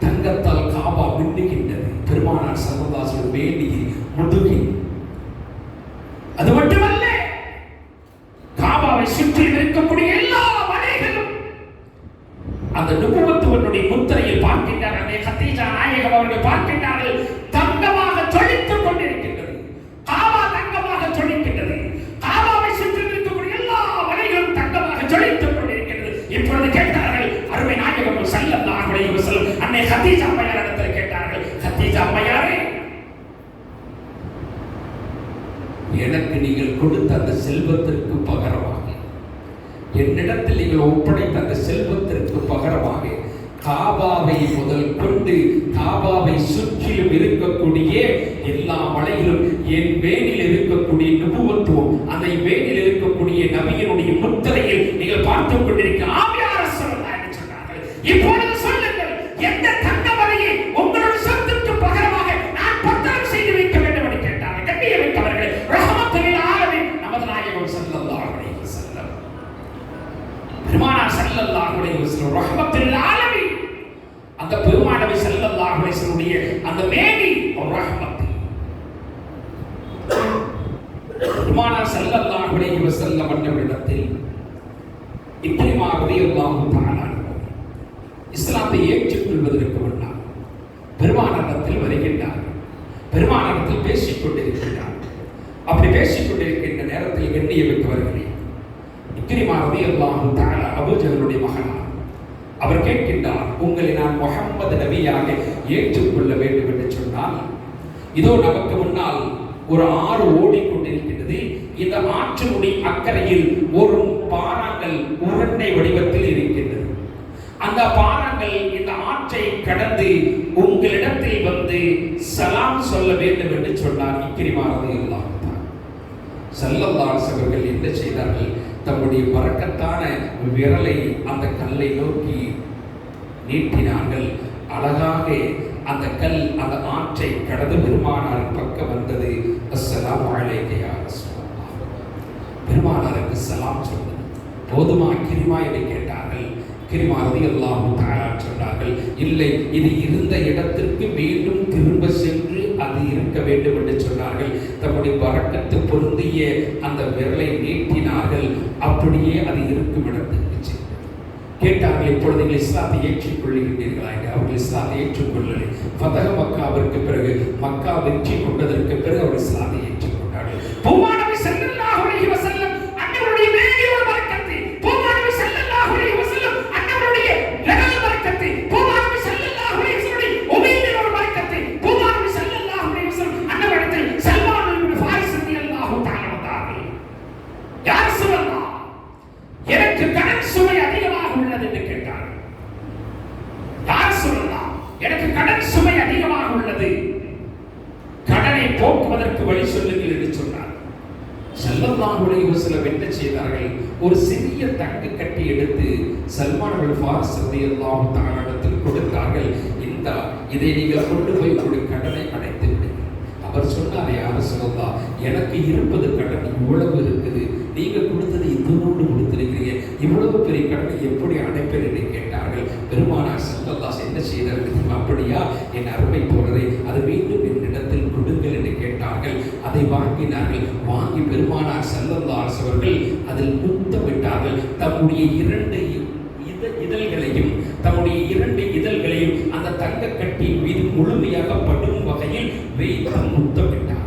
தங்கத்தால் காபா மின்னுகின்றது. பெருமானார் ஸல்லல்லாஹு அலைஹி வஸல்லம் மேனியில் முதுகில். அது மட்டுமல்ல, காபாவை அந்த நுபுவத்துவனுடைய முத்திரையில் பார்க்கின்றார். அன்னை கதீஜா நாயகம் அவர்கள் பார்க்கின்றார்கள், தங்கமாக ஜொலித்துக் கொண்டிருக்கின்றது. காபா தங்கமாக ஜொலிக்கின்றது. காபாவை சுற்றி இருக்கக்கூடிய எல்லா வலைகளும் தங்கமாக ஜொலித்துக் கொண்டிருக்கிறது. இப்பொழுது கேட்டார்கள் அருமை நாயகம் ஸல்லல்லாஹு அலைஹி வஸல்லம் அன்னை கதீஜா அம்மையார் இடத்தில் கேட்டார்கள், கதீஜா அம்மையாரே, எனக்கு நீங்கள் கொடுத்த அந்த செல்வத்திற்கு பகரமாக, என்னிடத்தில் நீங்கள் ஒப்படைத்த அந்த செல்வத்திற்கு பகரமாக காபாவை முதல் கொண்டு காபாவை சுற்றிலும் இருக்கக்கூடிய எல்லா மலையிலும் என் வேனில் இருக்கக்கூடிய நுபுவத்துவம், அந்த வேனில் இருக்கக்கூடிய நபியினுடைய முத்திரையில் நீங்கள் பார்த்துக் கொண்டிருக்க ஆவியார் சொல்லலாம் என்று சொன்னார்கள். இப்பொழுது சொல்லுங்கள், எந்த தங்க மலையை உங்களுடைய சொத்துக்கு பகரமாக நான் பத்திரம் செய்து வைக்க வேண்டும் என்று கேட்டார்கள். கட்டிய வைத்தவர்கள் ரஹ்மத்துல் ஆலமீன் நமது நாயகம் ஸல்லல்லாஹு அலைஹி வஸல்லம், பெருமானார் ஸல்லல்லாஹு அலைஹி வஸல்லம் ரஹ்மத்துல் ஆலமீன், அந்த பெருமானார் நபி ஸல்லல்லாஹு அலைஹி வஸல்லம் அந்த மேனி ஒரு ரஹ்மத். பெருமானார் ஸல்லல்லாஹு அலைஹி வஸல்லம் அவர்களிடத்தில் இக்ரிமா ரலியல்லாஹு தஆலா இஸ்லாத்தை ஏற்றுக்கொள்வதற்கு முன்னால் பெருமானாரிடத்தில் வருகின்றார். பெருமானாரிடத்தில் பேசிக் கொண்டிருக்கிறார். அப்படி பேசிக் கொண்டிருக்கின்ற நேரத்தில் கண்ணியமிக்கவர்களே, இக்ரிமா ரலியல்லாஹு தஆலா அபூஜஹலுடைய மகனார். அவர் கேட்கின்றார், உங்களை நான் முஹம்மது நபியாக ஏற்றுக்கொள்ள வேண்டும் என்று சொன்னால், இதோ நமக்கு முன்னால் ஒரு ஆறு ஓடிக்கொண்டிருக்கின்றது. இந்த ஆற்றினுடைய அக்கறையில் ஒரு பாறாங்கல் உருண்டை வடிவத்தில் இருக்கின்றது. அந்த பாறாங்கல் இந்த ஆற்றை கடந்து உங்களிடத்தில் வந்து சலாம் சொல்ல வேண்டும் என்று சொன்னார். இக்ரிமா ரலியல்லாஹு தஆலா ஸல்லல்லாஹு அலைஹி வஸல்லம் என்ன செய்தார்கள்? தம்முடைய பரக்கத்தான விரலை அந்த கல்லை நோக்கி நீட்டினார்கள். அழகாக அந்த கல் அந்த ஆற்றை கடந்து பெருமானார் பக்கம் வந்தது. அஸ்ஸலாமு அலைக யா ரசூலல்லாஹ். பெருமானாருக்கு சலாம் சொன்னது போதுமா இக்ரிமா என்று கேட்டார்கள். இக்ரிமா ரலியல்லாஹு தஆலா சொன்னார்கள், இல்லை, இது இருந்த இடத்திற்கு மீண்டும் திரும்ப சென்று அது இருக்க வேண்டும் என்று சொன்னார்கள். தம்முடைய பரக்கத்து பொருந்திய அந்த விரலை நீட்டினார்கள். அப்படியே அது இருக்கும் இடத்துக்கு கேட்டார்கள், இப்பொழுது நீங்கள் இஸ்லாத்தை ஏற்றுக்கொள்ளுகின்றீர்களா என்று. அவர்கள் இஸ்லாத்தை ஏற்றுக்கொள்ளலை. ஃபதஹ் மக்காவிற்கு பிறகு, மக்கா வெற்றி கொண்டதற்கு பிறகு அவர் இஸ்லாத்தை ஏற்றுக்கொண்டார்கள். பெருமானார் நபி ஸல்லல்லாஹு அலைஹி வஸல்லம் அன்னவருடைய மேனி ஒரு பரக்கத்து, பெருமானார் நபி ஸல்லல்லாஹு அலைஹி வஸல்லம் அன்னவருடைய விரல் பரக்கத்து, பெருமானார் நபி ஸல்லல்லாஹு அலைஹி வஸல்லம் உமையில் ஒரு பரக்கத்து, பெருமானார் நபி ஸல்லல்லாஹு அலைஹி வஸல்லம் அன்னவரிடத்தில் சல்மான் இப்னு ஃபாரிஸ் ரலியல்லாஹு தஆலா வந்தார்கள். யா ரசூலல்லாஹ், எனக்கு கடன் சுமை அதிகமாக உள்ளது என்று கேட்டார். யார் சொல்லலாம், எனக்கு கடன் சுமை அதிகமாக உள்ளது, கடனை போக்குவதற்கு வழி சொல்லுங்கள் என்று சொன்னார். ஸல்லல்லாஹு அலைஹி வஸல்லம் என்ன செய்தார்கள்? ஒரு சிறிய தங்க கட்டி எடுத்து சல்மான் இப்னு ஃபாரிஸ் ரலியல்லாஹு தஆலா இடத்தில் கொடுத்தார்கள். இதை நீங்கள் கொண்டு போய் ஒரு கடனை அடைத்து விடுங்கள். அவர் சொன்னார், யார் சொல்லலாம், எனக்கு இருப்பது கடன் இவ்வளவு இருக்குது, நீங்க கொடுத்தது இதனோடு கொடுத்திருக்கிறீங்க, இவ்வளவு பெரிய கடனை எப்படி அடைப்பேன் என்று கேட்டார்கள். பெருமானார் ஸல்லல்லாஹு என்ன செய்தார்கள்? அப்படியா என் அருமை தோழரை, அது மீண்டும் என்னிடத்தில் கொடுங்கள் என்று கேட்டார்கள். அதை வாங்கினார்கள். வாங்கி பெருமானார் ஸல்லல்லாஹு அவர்கள் அதில் முத்தமிட்டார்கள். தம்முடைய இரண்டு இதழ்களையும் அந்த தங்க கட்டியின் மீது முழுமையாக படும் வகையில் வைத்து முத்தமிட்டார்கள்.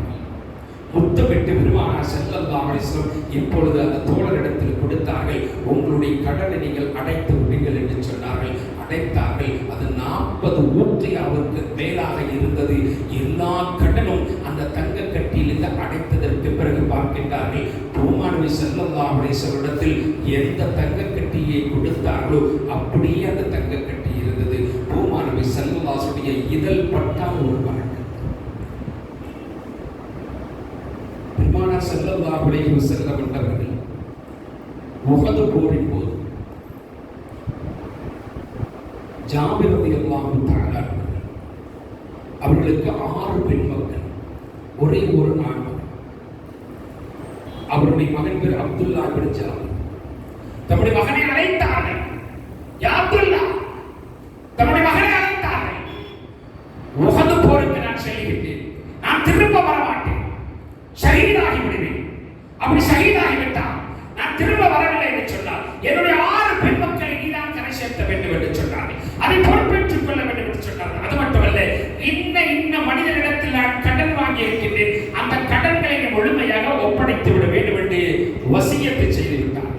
முத்தமிட்டு பெருமானார் ஸல்லல்லாஹு அலைஹி வஸல்லம் இப்பொழுது அந்த தோழரிடத்தில் கொடுத்தார்கள். உங்களுடைய கடனை நீங்கள் அடைத்து விடுங்கள் என்று சொன்னார்கள். அடைத்தார்கள். அது 40 ஊற்றியாவுக்கு மேலாக இருந்தது. எல்லா கடனும் அந்த தங்க கட்டியிலிருந்து அடைத்ததற்கு பிறகு பார்க்கின்றார்கள், பெருமானார் நபி ஸல்லல்லாஹு அலைஹி வஸல்லம் எந்த தங்க கட்டியை கொடுத்தார்களோ அப்படியே அந்த தங்க கட்டி இருந்தது. பெருமானார் நபி ஸல்லல்லாஹு அலைஹி வஸல்லம் இதழ் பட்டால் ஒரு பறக்கத். பெருமானார் ஸல்லல்லாஹு அலைஹி வஸல்லம் அவர்கள் உஹது போரின் போது ஜாபிர் ரலியல்லாஹு தஆலா அவர்களுக்கு 6 பெண் மக்கள், ஒரே ஒரு ஆண் மகன். அவருடைய மகன் பேர் அப்துல்லா இப்னு ஜாபிர். தம்முடைய மகனை அழைத்தார்கள், யா அப்துல்லா, தம்முடைய மகனை அழைத்தார்கள். உஹது போருக்கு நான் செல்கிறேன், நான் திரும்ப வர மாட்டேன், ஷஹீதாகி விடுவேன். அப்படி ஷஹீதாகி விட்டால் நான் திரும்ப வரவில்லை என்று சொன்னார், என்னுடைய 6 பெண் மக்களை நீதான் கரை சேர்க்க செலுத்த வேண்டும் என்று சொன்னார்கள். அதை பொறுப்பேற்றுக் கொள்ள வேண்டும் என்று சொன்னார்கள். அது மட்டுமல்ல, இன்ன மனிதனிடத்தில் நான் கடன் வாங்கி இருக்கின்றேன், அந்த கடன்களை முழுமையாக ஒப்படைத்து விட வேண்டும் என்று வசியத்தை செய்து விட்டார்.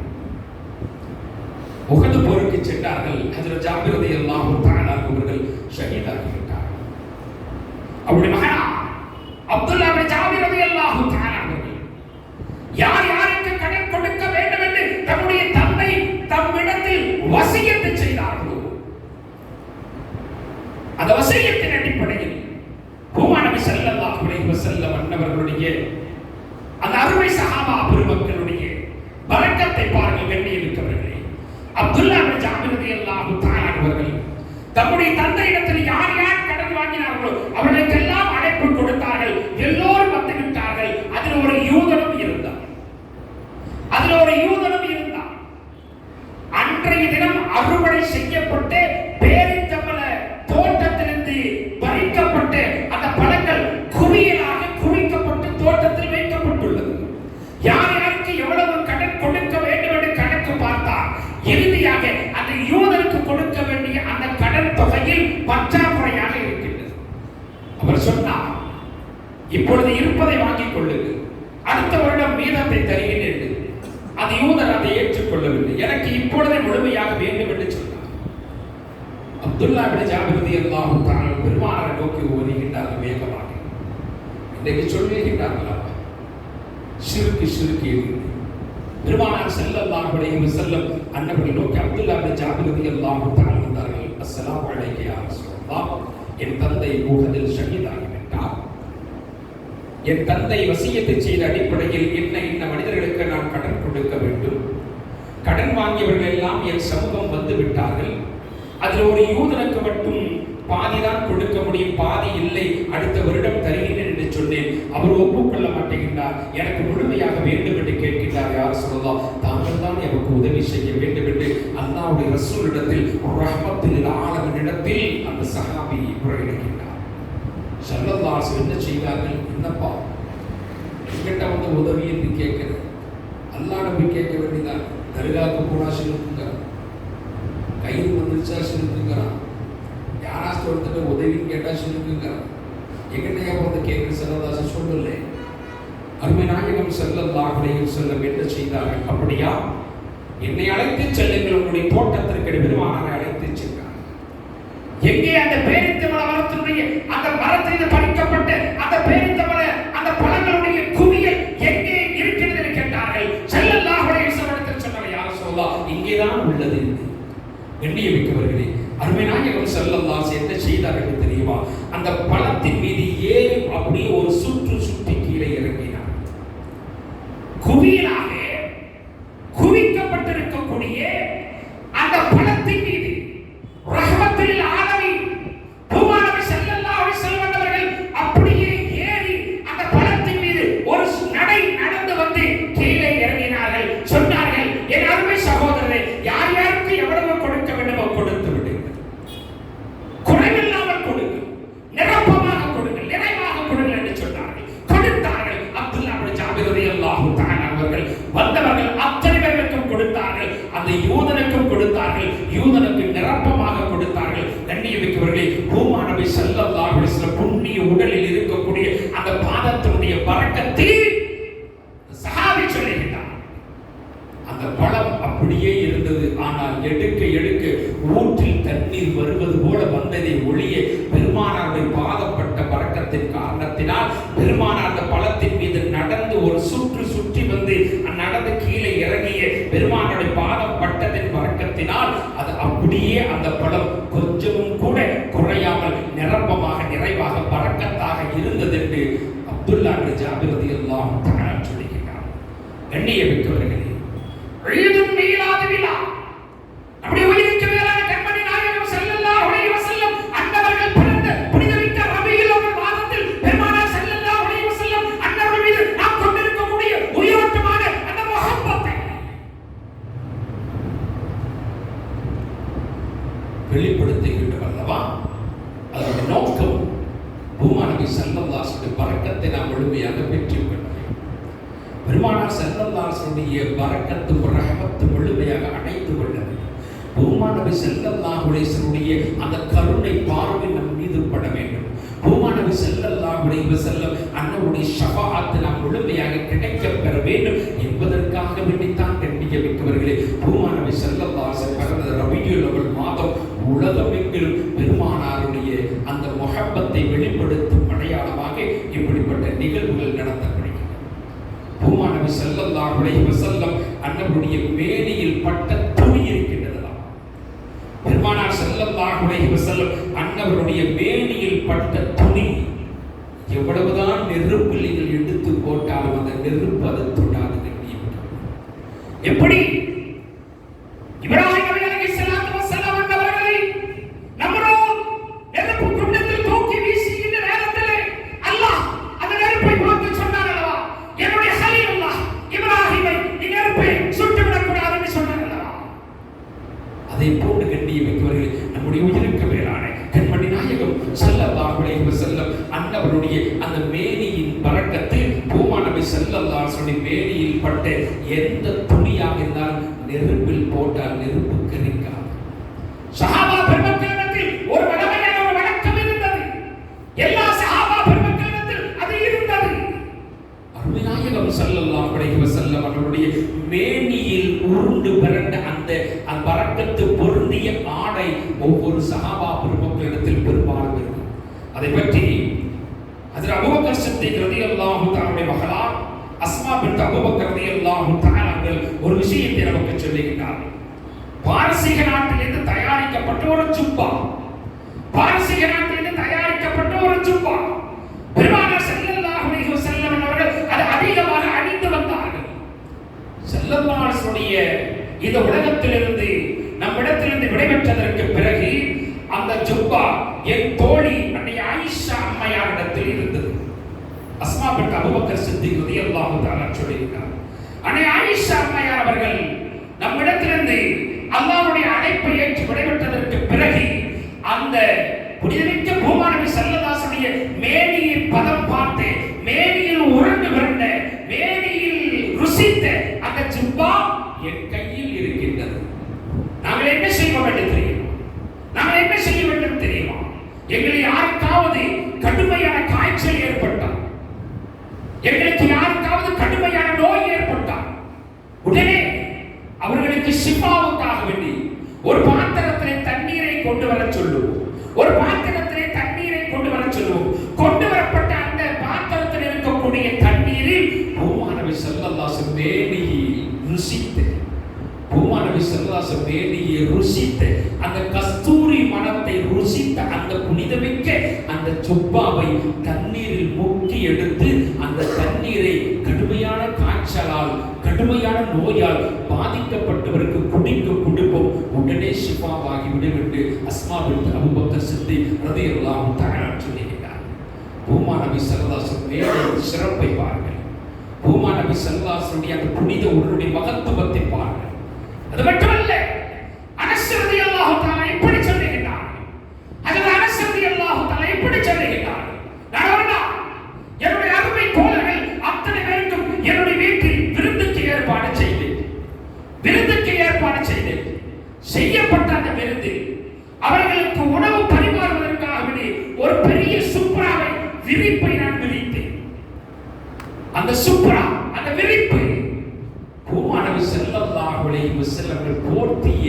உஹது போருக்கு சென்றார்கள். ஹஜ்ரத் ஜாபிர் ரலியல்லாஹு தஆலா அவர்கள் ஷஹீதாகிவிட்டார். அவருடைய மகனா அப்துல்லா பின் ஜாபிர் ரலியல்லாஹு தஆலா அவர்கள் யார் யாருக்கு கடன் கொடுக்க வேண்டும் என்று தம்முடைய தந்தை தம்மிடத்தில் வசியத்தை செய்தார்களோ, அந்த வசியத்தின் அடிப்படையில் நபி ஸல்லல்லாஹு அலைஹி வஸல்லம் அன்னவர்களுடைய அந்த அருமை சஹாபா பெருமக்களுடைய பரக்கத்தை பாருங்கள். கண்ணியமிக்கவர்களே, அப்துல்லா பின் ஜாபிர் ரலியல்லாஹு தஆலா அவர்கள் தம்முடைய தந்தையிடத்தில் யார் யார் கடன் வாங்கினார்களோ அவர்களுக்கெல்லாம் அழைப்பு கொடுத்தார்கள். எல்லோரும் வந்து விட்டார்கள். அதில் ஒரு யூதனும் இருந்தார். அன்றைய தினம் அறுவடை செய்யப்பட்டு பேரித்தம்பல தோட்டத்திலிருந்து பறிக்கப்பட்டு அந்த பழங்கள் குவியலாக குவிக்கப்பட்டு தோட்டத்தில் வைக்கப்பட்டுள்ளது. யார் யாருக்கு எவ்வளவு கடன் கொடுக்க வேண்டும் என்று கணக்கு பார்த்தார். இறுதியாக அந்த யூதருக்கு கொடுக்க வேண்டிய அந்த கடன் தொகையில் பற்றாக்குறையாக இருக்கின்றது. அவர் சொன்னார், இப்பொழுது இருப்பதை வாங்கிக் கொள்ளுங்கள், அடுத்த வருடம் மீதத்தை தருகிறேன். அந்த யூதர் அதை ஏற்றுக்கொள்ளவில்லை. எனக்கு இப்பொழுதே முழுமையாக வேண்டும் என்று சொன்னார். அப்துல்லா பின் ஜாபிர் ரலியல்லாஹு தஆலா பெருமானாரை நோக்கி ஓதுகின்றார்கள் வேகமாக. இன்றைக்கு சொல்லுகின்றார்களா ஷிர்க் பெருமானார் ஸல்லல்லாஹு அலைஹி வஸல்லம் அன்னவர்கள் நோக்கி அப்துல்லா பின் ஜாபிர் ரலியல்லாஹு தஆலா வந்தார்கள். அஸ்ஸலாமு அலைக்க யா ரசூலல்லாஹ், என் தந்தை உஹதில் ஷஹீதாகிவிட்டார். என் தந்தை வசியத்தை செய்த அடிப்படையில் இன்ன மனிதர்களுக்கு நான் கடன் கொடுக்க வேண்டும். கடன் வாங்கியவர்கள் எல்லாம் என் சமூகம் வந்து விட்டார்கள். அதில் ஒரு யூதனுக்கு மட்டும் பாதிதான் கொடுக்க முடியும், பாதி இல்லை, அடுத்த வருடம் தருகிறேன் என்று சொன்னேன். அவர் ஒப்புக்கொள்ள மாட்டேங்கின்றார். எனக்கு முழுமையாக வேண்டும் என்று கேட்கின்றார். யார் சொல்லலாம், தாங்கள் தான் எனக்கு உதவி செய்ய வேண்டும் என்று அல்லாஹ்வுடைய ரசூலிடத்தில் ரஹ்மத்துல் ஆலமீனிடத்தில் அந்த சஹாபி முறையிடுகின்றார். ஸல்லல்லாஹு என்ன செய்தார்கள்? என்னப்பா என்கிட்ட வந்து உதவி என்று கேட்கிற, அல்லாஹ் நபி கேட்க வேண்டியதான். தர்காவுக்கு போனா சிறுக்குங்கிறான், கைது வந்துருச்சா சிறுக்குங்கிறான், யாராச்சும் ஒருத்தட்ட உதவின்னு கேட்டா சிறுக்குங்கிறான். எங்கிட்ட வந்து கேட்கிற ஸல்லல்லாஹு சொல்லல. அருமை நாயகம் ஸல்லல்லாஹு அலைஹி வஸல்லம் என்ன செய்தார்கள்? அப்படியா, என்னை அழைத்து செல்லுங்கள், உங்களுடைய தோட்டத்திற்கு பெருமானாரை அழைத்து சென்றார். எங்கே அந்த பேரித்தம்பழ மரத்தினுடைய அந்த மரத்தில் பறிக்கப்பட்ட அந்த பேரித்தம்பழ அந்த பழங்களுடைய குவியல் எங்கே இருக்கிறது என்று கேட்டார்கள். ஸல்லல்லாஹு அலைஹி வஸல்லம் சொன்னார்கள், யா ரசூலல்லாஹ், இங்கேதான் உள்ளது. கண்ணியமிக்கவர்களே, அருமை நாயகம் ஸல்லல்லாஹு என்ன செய்தார்கள் தெரியுமா? அந்த பழத்தின் மீது ஏறி அப்படியே ஒரு சுற்றி கீழே இறங்கினார். குவியலாக குவிக்கப்பட்டிருக்கக்கூடிய அந்த பழத்தின் மீது ரஹ்மத்துல் ஆலமீன் நபி ஸல்லல்லாஹு அலைஹி வஸல்லம் அவர்கள் அப்படியே ஏறி அந்த பழத்தின் மீது ஒரு நடை நடந்து வந்து கீழே இறங்கினார்கள். சொன்னார்கள், என் அருமை சகோதரரே, யார் யாருக்கு எவ்வளவு கொடுக்க வேண்டுமோ கொடுத்து விடுங்கள், குறைவில்லாமல் கொடுங்கள், நிரப்பமாக கொடுங்கள், நிறைவாக கொடுங்கள் என்று சொன்னார்கள். கொடுத்தார்கள். அப்துல்லா பின் ஜாபிர் ரலியல்லாஹு தஆலா அவர்கள் வந்தவர்கள் அத்தனை பேருக்கும் கொடுத்தார்கள். அந்த யூதனுக்கும் கொடுத்தார்கள். யூதனுக்கு நிரப்பமாக கொடுத்தார்கள். கண்ணியமிக்கவர்களே, நபி ஸல்லல்லாஹு அலைஹி வஸல்லம் புண்ணிய உடலில் இருக்கக்கூடிய அந்த பாதத்தினுடைய பரக்கத்தில் சஹாபி சொல்லுகிறார், அந்த பழம் அப்படியே இருந்தது. ஆனால் எடுக்க ஊற்றில் தண்ணீர் வருவது போல வந்ததை ஒளிய பெருமானாருடைய பாதப்பட்ட பரக்கத்தின் காரணத்தினால் பெருமானார் அந்த பழத்தின் மீது நடந்து ஒரு சுற்றி வந்து நடந்து கீழே இறங்கிய பெருமானாருடைய பாதம் பட்டத்தின் பரக்கத்தினால் அது அப்படியே அந்த பழம் கொஞ்சமும் கூட குறையாமல் நிரப்பமாக நிறைவாக பரக்கத்தாக இருந்தது என்று அப்துல்லா பின் ஜாபிர் ரலியல்லாஹு தஆலா சொல்கிறார். கண்ணியமிக்கவர்களே, ஈதுன் மீலாது விழா, நம்முடைய உயிருக்கு மேலான கண்மணி நாயகம் ஸல்லல்லாஹு அலைஹி வஸல்லம் அன்னவர்கள் பிறந்த புனிதமிக்க ரபியுல் அவ்வல் மாதத்தில் பெருமானார் ஸல்லல்லாஹு அலைஹி வஸல்லம் அன்னவர்கள் மீது நாம் கொண்டிருக்கக்கூடிய உயிரோட்டமான அந்த முஹப்பத்தை வெளிப்படுத்துகின்றோம் அல்லவா? அதோட நோக்கம் நபி ஸல்லல்லாஹு அலைஹி வஸல்லம் பரக்கத்தை நாம் முழுமையாக பெற்றுக் கொள்ள வேண்டும். பெருமானார் ஸல்லல்லாஹு அலைஹி வஸல்லம் பரக்கத்து ரஹமத்து முழுமையாக அடைந்து கொள்ள வேண்டும். பூமா நபி ஸல்லல்லாஹு அலைஹி வஸல்லம் அந்த கருணை பார்வை நம் மீது பட வேண்டும். பூமா நபி ஸல்லல்லாஹு அலைஹி வஸல்லம் அன்னவருடைய ஷஃபாஅத் நாம் முழுமையாக கிடைக்கப் பெற வேண்டும் என்பதற்காக வேண்டித்தான் கண்ணியமிக்கவர்களே, பூமா நபி ஸல்லல்லாஹு அலைஹி வஸல்லம் ரபியுல் அவ்வல் மாதம் உலகமெங்கிலும் பெருமானாருடைய அந்த முஹப்பத்தை வெளிப்படுத்தும் அடையாளமாக இப்படிப்பட்ட நிகழ்வுகள் நடத்தப்படுகின்றன. பூமா நபி ஸல்லல்லாஹு அலைஹி வஸல்லம் அன்னவருடைய மேனியில் பட்ட துணி இருக்கின்றதா, பெருமானார் ஸல்லல்லாஹு அலைஹி வஸல்லம் அன்னவருடைய மேனியில் பட்ட துணி எவ்வளவுதான் நெருப்பில் நீங்கள் எடுத்து போட்டாலும் அந்த நெருப்பு அதை தொடாது. எப்படி இப்ராஹிம் அலைஹிஸ்ஸலாத்து வஸலாம் அவர்களை நம்ரூத் நெருப்பு குண்டத்தில் தூக்கி வீசுகின்ற நேரத்தில் அல்லாஹ் அந்த நெருப்பை பார்த்து சொன்னார் அல்லவா, என்னுடைய ஹலீலுல்லாஹ் இப்ராஹிமை நீ நெருப்பை சுட்டுவிடக் கூடாதுன்னு சொன்னார் அல்லவா. அதை போன்று கண்ணியமிக்கவர்களே, நம்முடைய உயிருக்கு மேலான கண்மணி நாயகம் ஸல்லல்லாஹு அலைஹி வஸல்லம் அன்னவருடைய அந்த மேனியின் பரக்கத்து பூமா நபி ஸல்லல்லாஹு அலைஹி வஸல்லம் மேனியில் பட்ட எந்த துணியாக இருந்தாலும் நெருப்பில் போட்டால் நெருப்பு கரிக்காது. சஹாபா பெருமக்களிடத்தில் ஒரு வளமையான ஒரு வழக்கம் இருந்தது. எல்லா சஹாபா பெருமக்களிடத்தில் அது இருந்தது. அருமைநாயகம் ஸல்லல்லாஹு அலைஹி வஸல்லம் அவருடைய மேனியில் உருண்டு பிறந்த அந்த பரக்கத்து பொருந்திய ஆடை ஒவ்வொரு சஹாபா பெருமக்களிடத்தில் பெரும்பாலும் இருக்கும். அதை பற்றி ஹஜ்ரத் அபூபக்கர் ஸித்தீக் ரலியல்லாஹு தஆலா மகளார் அஸ்மா பின்த் அபூபக்கர் ரலியல்லாஹு தஆலா ஒரு விஷயத்தை நமக்கு சொல்லுகிறார்கள். பாரசீக நாட்டிலிருந்து தயாரிக்கப்பட்ட ஒரு ஜுப்பா, பாரசீக நாட்டிலிருந்து தயாரிக்கப்பட்ட ஒரு ஜுப்பா பெருமானார் ஸல்லல்லாஹு அலைஹி வஸல்லம் அவர்கள் அதை அதிகமாக அணிந்து வந்தார்கள். ஸல்லல்லாஹு அலைஹி வஸல்லம் இந்த உலகத்திலிருந்து நம்மிடத்திலிருந்து விடைபெற்றதற்கு பிறகு அந்த ஜுப்பா என் தோழி அன்னை ஆயிஷா அம்மையாரிடத்தில் இருந்தது. அஸ்மா பின்த் அபூபக்கர் ஸித்தீக் ரலியல்லாஹு தஆலா சொல்லுகிறார், அன்னை ஆயிஷா அம்மையார் அவர்கள் நம்மிடத்திலிருந்து அல்லாஹ்வுடைய அழைப்பை ஏற்று விடைபெற்றதற்கு பிறகு அந்த புனிதமிக்க பூமா நபி ஸல்லல்லாஹு அலைஹி வஸல்லம் மேனியின் பதம் பார்த்து மேனியில் உருண்டு விரண்ட மேனியில் ருசித்த அந்த ஜுப்பா என் கையில் இருக்கின்றது. நாங்கள் என்ன செய்ய வேண்டும் தெரியுமா? நாங்கள் என்ன செய்ய வேண்டும் தெரியுமா? எங்களை யாருக்காவது கடுமையான காய்ச்சல் ஏற்பட்டால், எங்களுக்கு யாருக்காவது கடுமையான நோய் ஏற்பட்டால் உடனே அவர்களுக்கு ஷிஃபாவுக்காக வேண்டி ஒரு பாத்திரத்திலே தண்ணீரை கொண்டு வர சொல்லுவோம். ஒரு பாத்திரத்திலே தண்ணீரை கொண்டு வர சொல்லுவோம். கொண்டு வரப்பட்ட அந்த பாத்திரத்தில் இருக்கக்கூடிய தண்ணீரில் பூமா நபி ஸல்லல்லாஹு அலைஹி வஸல்லம் மேனியை ருசித்து, பூமா நபி ஸல்லல்லாஹு அலைஹி வஸல்லம் மேனியை ருசித்து அந்த கஸ்தூரி மணத்தை ருசித்த அந்த புனிதமிக்க அந்த ஜுப்பாவை தண்ணீரில் முக்கி எடுத்து அந்த தண்ணீரை கடுமையான காய்ச்சலால் கடுமையான நோயால் பாதிக்கப்பட்டவருக்கு குடிக்க கொடுப்போம், உடனே ஷிஃபாவாகி விடும் என்று அஸ்மா பின்த் அபூபக்கர் ஸித்தீக் ரலியல்லாஹு தஆலா சொல்லுகிறார். பூமா நபி ஸல்லல்லாஹு அலைஹி வஸல்லம் மேனியின் சிறப்பை பாருங்கள். பூமா நபி ஸல்லல்லாஹு அலைஹி வஸல்லம் அந்த புனித உருளுடைய மகத்துவத்தை பாருங்கள். அது மட்டுமல்ல, அனஸ் ரலியல்லாஹு தஆலா இப்படி சொல்லுகிறார். ஹஜ்ரத் அனஸ் ரலியல்லாஹு தஆலா இப்படி சொல்லுகிறார், நான் ஒரு நாள் என்னுடைய அருமை தோழர்கள் அத்தனை பேருக்கும் என்னுடைய வீட்டில் விருந்துக்கு ஏற்பாடு செய்தேன். விருந்துக்கு ஏற்பாடு செய்தேன். செய்யப்பட்ட அந்த விருந்தில் அவர்களுக்கு உணவு பரிமாறுவதற்காக ஒரு பெரிய சுப்ராவை விரிப்பை நான் விரித்தேன். அந்த சுப்ரா, அந்த விரிப்பு பூமா நபி ஸல்லல்லாஹு அலைஹி வஸல்லம் போர்த்திய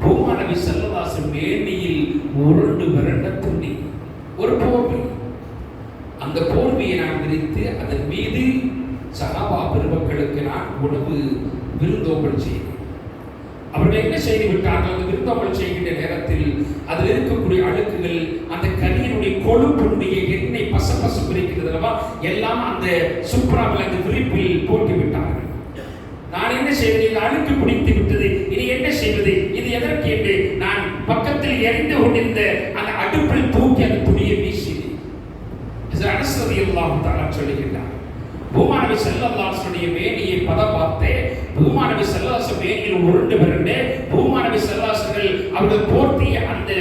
பூமா நபி ஸல்லல்லாஹு அலைஹி வஸல்லம் மேனியில் உருண்டு விரண்ட துணி, ஒரு போர்வை. அந்த போர்வையை நான் விரித்து அதன் மீது சஹாபா பெருமக்களுக்கு நான் உணவு விருந்தோம்பல் செய்தேன். அவர்கள் என்ன செய்து விட்டார்கள்? அந்த விருந்தோம்பல் செய்கின்ற நேரத்தில் அதில் இருக்கக்கூடிய அழுக்குகள், அந்த கனியினுடைய கொழுப்புடைய எண்ணெய் பசபசப்பு இருக்கிறது அல்லவா, எல்லாம் அந்த சுப்ராவில் அந்த விரிப்பில் போட்டு விட்டார்கள். நான் என்ன செய்வது? இந்த அழுக்கு பிடித்து விட்டது, இனி என்ன செய்வது? இது எதற்கு என்று நான் பக்கத்தில் எரிந்து கொண்டிருந்த அந்த அடுப்பில் தூக்கி அந்த துணியை வீசினேன். அனஸ் ரலியல்லாஹு தஆலா சொல்லுகிறார், பூமா நபி ஸல்லல்லாஹு அலைஹி வஸல்லம் மேனியை பதம் பார்த்து பூமா நபி ஸல்லல்லாஹு அலைஹி வஸல்லம் மேனியில் உருண்டு விரண்டு பூமா நபி ஸல்லல்லாஹு அலைஹி வஸல்லம் அவர்கள் போர்த்திய அந்த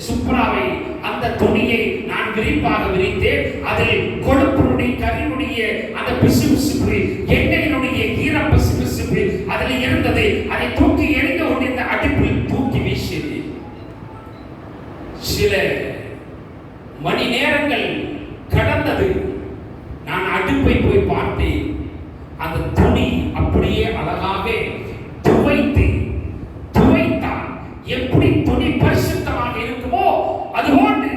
சுப்ராவை, அந்த துணியை நான் விரிப்பாக விரித்தேன். அதில் கொழுப்பினுடைய கரியினுடைய அந்த பிசுபிசுப்பு, எண்ணெயினுடைய ஈர பிசுபிசுப்பு அதில் இருந்தது. அதை தூக்கி எரிந்து கொண்டிருந்த அடுப்பில் தூக்கி சில மணி நேரங்கள் கடந்தது. நான் அடுப்பை போய் பார்த்தேன். அந்த துணி அப்படியே அழகாக துவைத்தால் எப்படி துணி பரிசுத்தமாக இருக்குமோ அதுபோன்று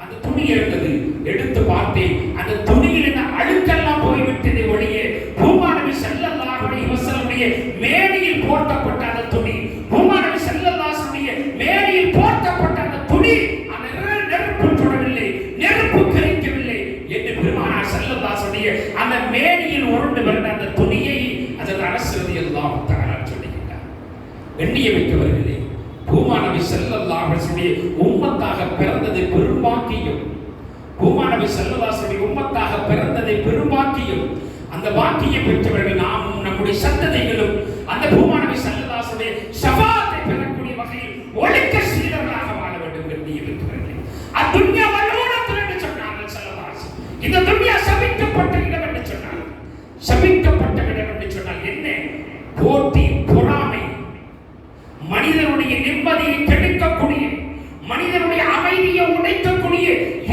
அந்த துணி இருந்தது. எடுத்து பார்த்தேன். அந்த துணியில் என்ன அழுக்கெல்லாம் போய்விட்டது. ஒளியே பூமாநபி ஸல்லல்லாஹு அலைஹி வஸல்லமுடைய மேனியில் போர்த்தப்பட்ட அந்த துணி, பூமாநபி ஸல்லல்லாஹு அலைஹி மேனியில் போர்த்தப்பட்ட அந்த துணி அந்த நெருப்பு தொடவில்லை, நெருப்பு கரிக்கவில்லை என்று பெருமானார் ஸல்லல்லாஹு அலைஹி அந்த மேனியில் உருண்டு வந்த அந்த துணியை ஹஜ்ரத் அனஸ் ரலியல்லாஹு தஆலா சொல்லுகிறார். எண்ணியமிக்கவர்களே, பூமாநபி ஸல்லல்லாஹு அலைஹி உம்மத்தாக பிறந்தது பெரும்பாக்கியம். பூமாநபி ஸல்லல்லாஹு அலைஹி உம்மத்தாக பிறந்ததை பெரும்பாக்கியம். அந்த பாக்கியம் பெற்றவர்கள் நாமும் நம்முடைய சந்ததிகளும் அந்த பூமாநபி ஸல்லல்லாஹு அலைஹி ஷஃபாத்தை பெறக்கூடிய வகையில் ஒழுக்க சீரர்களாக வாழ வேண்டும் என்று இருக்கிறார்கள். அத்துன்யா வல்லூனத்துல் என்று சொன்னார்கள் ஸல்லல்லாஹு அலைஹி வஸல்லம். இந்த துன்யா சபிக்கப்பட்ட இடம் என்று சொன்னார்கள். சபிக்கப்பட்ட இடம் என்று சொன்னால் என்ன? போட்டி, பொறாமை, மனிதனுடைய நிம்மதியை கெடுக்கக்கூடிய, மனிதனுடைய அமைதியை உடைக்கக்கூடிய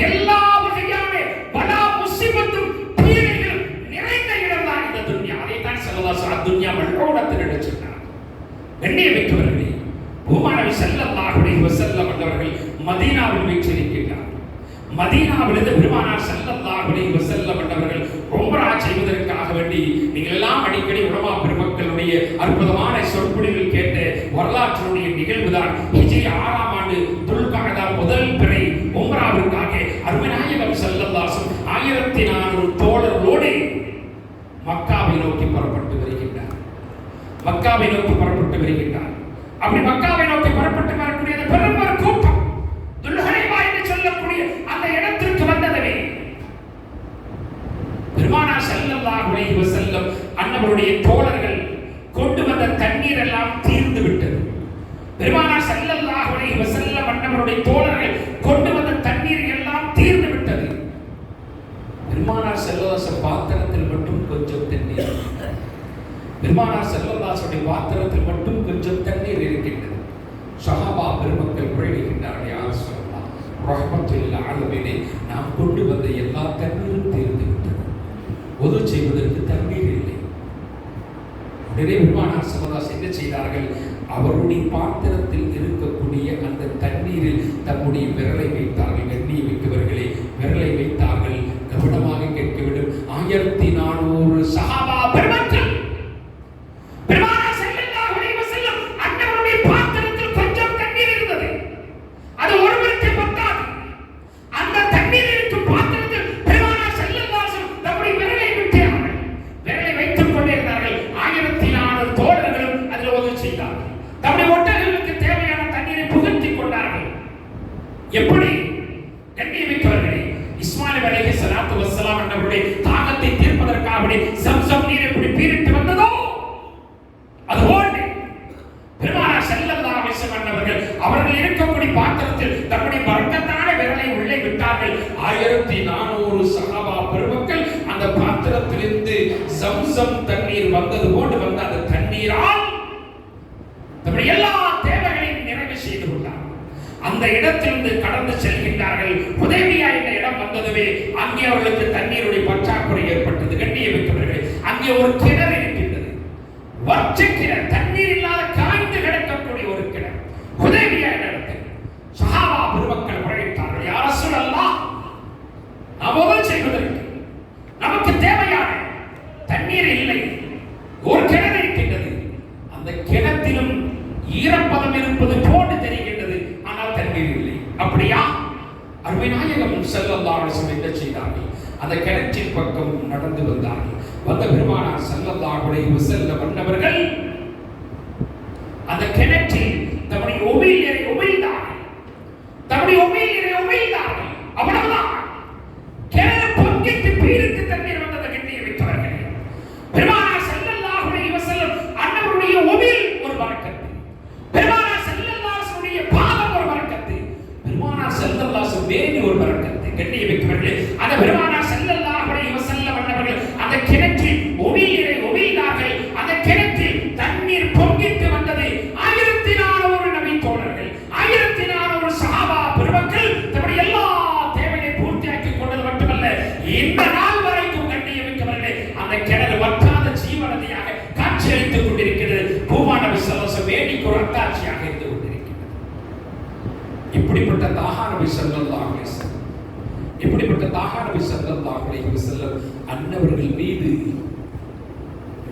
எல்லா வகையான பலா முஸிபத்தும் பீடைகளும் நிறைந்த இடம்தான் இந்த துன்யா. அதைத்தான் ஸல்லல்லாஹு அலைஹி துன்யா மல்ஊனத்துல் என்று சொன்னார். கண்ணியமிக்கவர்களே, பூமாநபி ஸல்லல்லாஹு அலைஹி வஸல்லம் அவர்கள் மதீனாவில் வீற்றிருக்கிறார். மதீனாவிலிருந்து பெருமானார் ஸல்லல்லாஹு அலைஹி வஸல்லம் அவர்கள் உம்ரா செய்வதற்காக வேண்டி நீங்கள் எல்லாம் அடிக்கடி உலமா பெருமக்களுடைய அற்புதமான சொற்பொழிவில் கேட்ட வரலாற்றுடைய நிகழ்வுதான் ஹிஜ்ரி 6ஆம் ஆண்டு துல்கஅதா முதல் பிறை உம்ராவிற்காக அருமைநாயகம் ஸல்லல்லாஹு அலைஹி 1400 தோழர்களோடு மக்காவை நோக்கி புறப்பட்டு வருகின்றார். மக்காவை நோக்கி புறப்பட்டு வருகின்றார். அப்படி மக்காவை நோக்கி புறப்பட்டு வரக்கூடிய பெரும் ஒரு கூட்டம் துல்ஹுலைபா என்று சொல்லக்கூடிய அந்த இடத்திற்கு வந்ததே பெருமானார் ஸல்லல்லாஹு அலைஹி வஸல்லம் அன்னவருடைய தோழர்கள் கொண்டு வந்த தண்ணீர் எல்லாம் தீர்ந்து விட்டது. பெருமானார் ஸல்லல்லாஹு அலைஹி வஸல்லம் அன்னவருடைய தோழர்கள் கொண்டு வந்த தண்ணீர் எல்லாம் தீர்ந்து விட்டது. பெருமானார் ஸல்லல்லாஹு பாத்திரத்தில் மட்டும் கொஞ்சம் தண்ணீர், பெருமானார் ஸல்லல்லாஹு பாத்திரத்தில் மட்டும் கொஞ்சம் தண்ணீர் இருக்கின்றது. சஹாபா பெருமக்கள் குறைகின்றார்கள், யா ரசூலல்லாஹ் ரஹ்மத்துல் ஆலமீனே, நாம் கொண்டு வந்த எல்லா தண்ணீரும் தீர்ந்து விட்டது, ஒது செய்வதற்கு தண்ணீர் இல்லை. உடனே பெருமானார் ஸல்லல்லாஹு என்ன செய்தார்கள்? அவருடைய பாத்திரத்தில் இருக்கக்கூடிய அந்த தண்ணீரில் தம்முடைய விரலை வைத்தார்கள். கண்ணியமிக்கவர்களே, விரலை வைத்தார்கள். கவனமாக கேட்க வேண்டும். 1400 சஹாபா பெருமக்கள் பெருமானார் ஸல்லல்லாஹு அலைஹி வஸல்லம் அன்னவருடைய பாத்திரத்தில் கொஞ்சம் தண்ணீர் இருந்தது. அது ஒருவருக்கு பத்தாது. அந்த தண்ணீர் இருக்கும் பாத்திரத்தில் பெருமானார் ஸல்லல்லாஹு அலைஹி வஸல்லம் தம்முடைய விரலை விட்டார்கள். விரலை வைத்துக் கொண்டிருந்தார்கள். 1400 தோழர்களும் அதில் உதவி செய்தார்கள். தம்முடைய ஒட்டகங்களுக்கு தேவையான தண்ணீரை புகட்டிக் கொண்டார்கள். எப்படி? கண்ணியமிக்கவர்களே, இஸ்மாயில் அலைஹிஸ்ஸலாத்து வஸ்ஸலாம் அன்னவருடைய தாகத்தை தீர்ப்பதற்காக சம்சம் நீர் எப்படி பீரிட்டு வந்ததோ அதுபோன்று பெருமானார் ஸல்லல்லாஹு அலைஹி வஸல்லம் அவர்கள் இருக்கக்கூடிய பாத்திரத்தில் தம்முடைய பரக்கத்தான விரலை உள்ளே விட்டார்கள். 1400 சஹாபா பெருமக்கள் அந்த பாத்திரத்திலிருந்து சம்சம் தண்ணீர் வந்தது போன்று வந்த அந்த தண்ணீரால் தம்முடைய எல்லா தேவைகளையும் நிறைவு செய்து கொண்டார். அந்த இடத்திலிருந்து கடந்து செல்கின்றார்கள். ஹுதைபியா என்ற இடம் வந்ததுவே அங்கே அவர்களுக்கு தண்ணீருடைய பற்றாக்குறை ஏற்பட்டது. கண்ணியமிக்கவர்களே, அங்கே ஒரு கிணறு இருக்கின்றது. வற்ற கிணறு, தண்ணீர் இல்லாத காய்ந்து கிடக்கக்கூடிய ஒரு கிணறு. ஹுதைபியா என்ற இடத்தில் சஹாபா பெருமக்கள் உரைத்தார்கள், யா ரசூலல்லாஹ், நாம் உதவி செய்வதற்கு நமக்கு தேவையான தண்ணீர் இல்லை. ஒரு கிணறு இருக்கின்றது. அந்த கிணத்திலும் ஈரப்பதம் இருப்பது போன்று தெரிகின்றது, ஆனால் தண்ணீர் இல்லை. அப்படியா? அருமைநாயகம் ஸல்லல்லாஹு அலைஹி வஸல்லம் என்ன செய்தார்கள்? அந்த கிணற்றின் பக்கம் நடந்து வந்தார்கள். வந்த பெருமானார் ஸல்லல்லாஹு அலைஹி வஸல்லம் அன்னவர்கள் அந்த கிணற்றில் தம்முடைய உமிழ்நீரை உமிழ்ந்தார்கள். தம்முடைய உமிழ்நீரை உமிழ்ந்தார்கள். அவ்வளவுதான். கிணறு பொங்கிட்டு பீரிட்டு தண்ணீர் வந்ததை கட்டியை வைத்தார்கள். பெருமானார் ஸல்லல்லாஹு அலைஹி வஸல்லம் அன்னவருடைய உமிழ் ஒரு பரக்கத்து, பெருமானார் ஸல்லல்லாஹு அலைஹி வஸல்லம் பாதம் ஒரு பரக்கத்து, பெருமானார் ஸல்லல்லாஹு அலைஹி வஸல்லம் வேணி ஒரு பரக்கத்து. கண்ணியமிக்கவர்களே, அந்த பெருமானார் ஸல்லல்லாஹு அலைஹி வஸல்லம் அன்னவர்கள் அந்த கிணற்றில் உமிழ்நீரை உமிழ்ந்தார்கள். அந்த கிணற்றில் தண்ணீர் பொங்கிட்டு வந்தது. 1400 நபி தோழர்கள், 1400 சஹாபா பெருமக்கள் இப்படிப்பட்ட தாஹா நபி ஸல்லல்லாஹு அலைஹி வஸல்லம், இப்படிப்பட்ட தாஹா நபி ஸல்லல்லாஹு அலைஹி வஸல்லம் அன்னவர்கள் மீது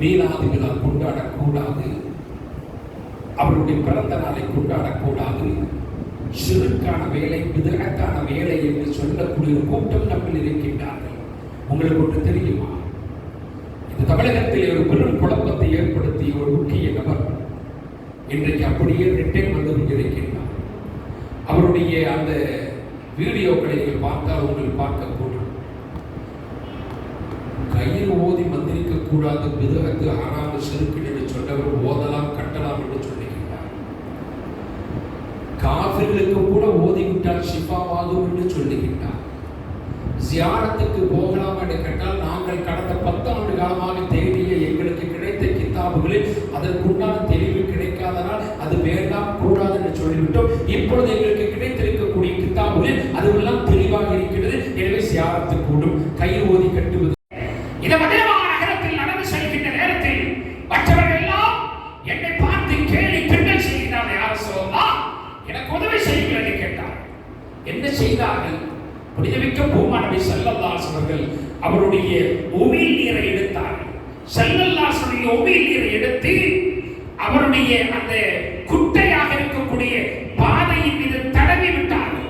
மீலாது விழா கொண்டாடக்கூடாது, அவருடைய பிறந்த நாளை கொண்டாடக்கூடாது, ஷிர்கான வேலை, பிதஅத்தான வேலை என்று சொல்லக்கூடிய ஒரு கூட்டம் நம்மில் இருக்கின்றார்கள். உங்களுக்கு ஒன்று தெரியுமா? இந்த தமிழகத்தில் ஒரு பெரும் குழப்பத்தை ஏற்படுத்திய ஒரு முக்கிய நபர் இன்றைக்கு அப்படியே ரிட்டைன் வந்து கொண்டிருக்கின்றார். அவருடைய அந்த வீடியோக்களை நீங்கள் பார்த்தால் உங்களுக்கு பார்க்கக்கூடும். கையில் ஓதி மந்திரிக்க கூடாது, பிதஅத்து ஹராம் ஷிர்க் என்று சொன்னவர் ஓதலாம் கட்டலாம் என்று சொல்லுகின்றார். காஃபிர்களுக்கு கூட ஓதிவிட்டால் ஷிஃபாவாகும் என்று சொல்லுகின்றார். ஜியாரத்துக்கு போகலாம் என்று கேட்டால் நாங்கள் கடந்த 10 ஆண்டு காலமாக தேடிய எங்களுக்கு கிடைத்த கிதாபுகளில் அதற்குண்டான தெளிவு கிடைக்காதனால் அது வேண்டாம் கூடாது என்று சொல்லிவிட்டோம். இப்பொழுது எங்களுக்கு கிடைத்திருக்கக்கூடிய கிதாபுகளில் அதுவெல்லாம் தெளிவாக இருக்கிறது. எனவே ஜியாரத்து கூடும், கையில் ஓதி கட்டுவது. இந்த மதீனா நகரத்தில் நடந்து செல்கின்ற நேரத்தில் மற்றவர்கள் எல்லாம் என்னை பார்த்து கேலி கிண்டல் செய்கிறார்கள். யார் சொல்லலாம், எனக்கு உதவி செய்யுங்கள் என்று கேட்டார். என்ன செய்தார்கள்? புனிதமிக்க பூமா நபி ஸல்லல்லாஹு அலைஹி வஸல்லம் அவருடைய உமிழ் நீரை எடுத்தார்கள். ஸல்லல்லாஹு அலைஹி வஸல்லம் உமிழ் நீரை எடுத்து அவருடைய அந்த குட்டையாக இருக்கக்கூடிய பாதையின் மீது தடவி விட்டார்கள்.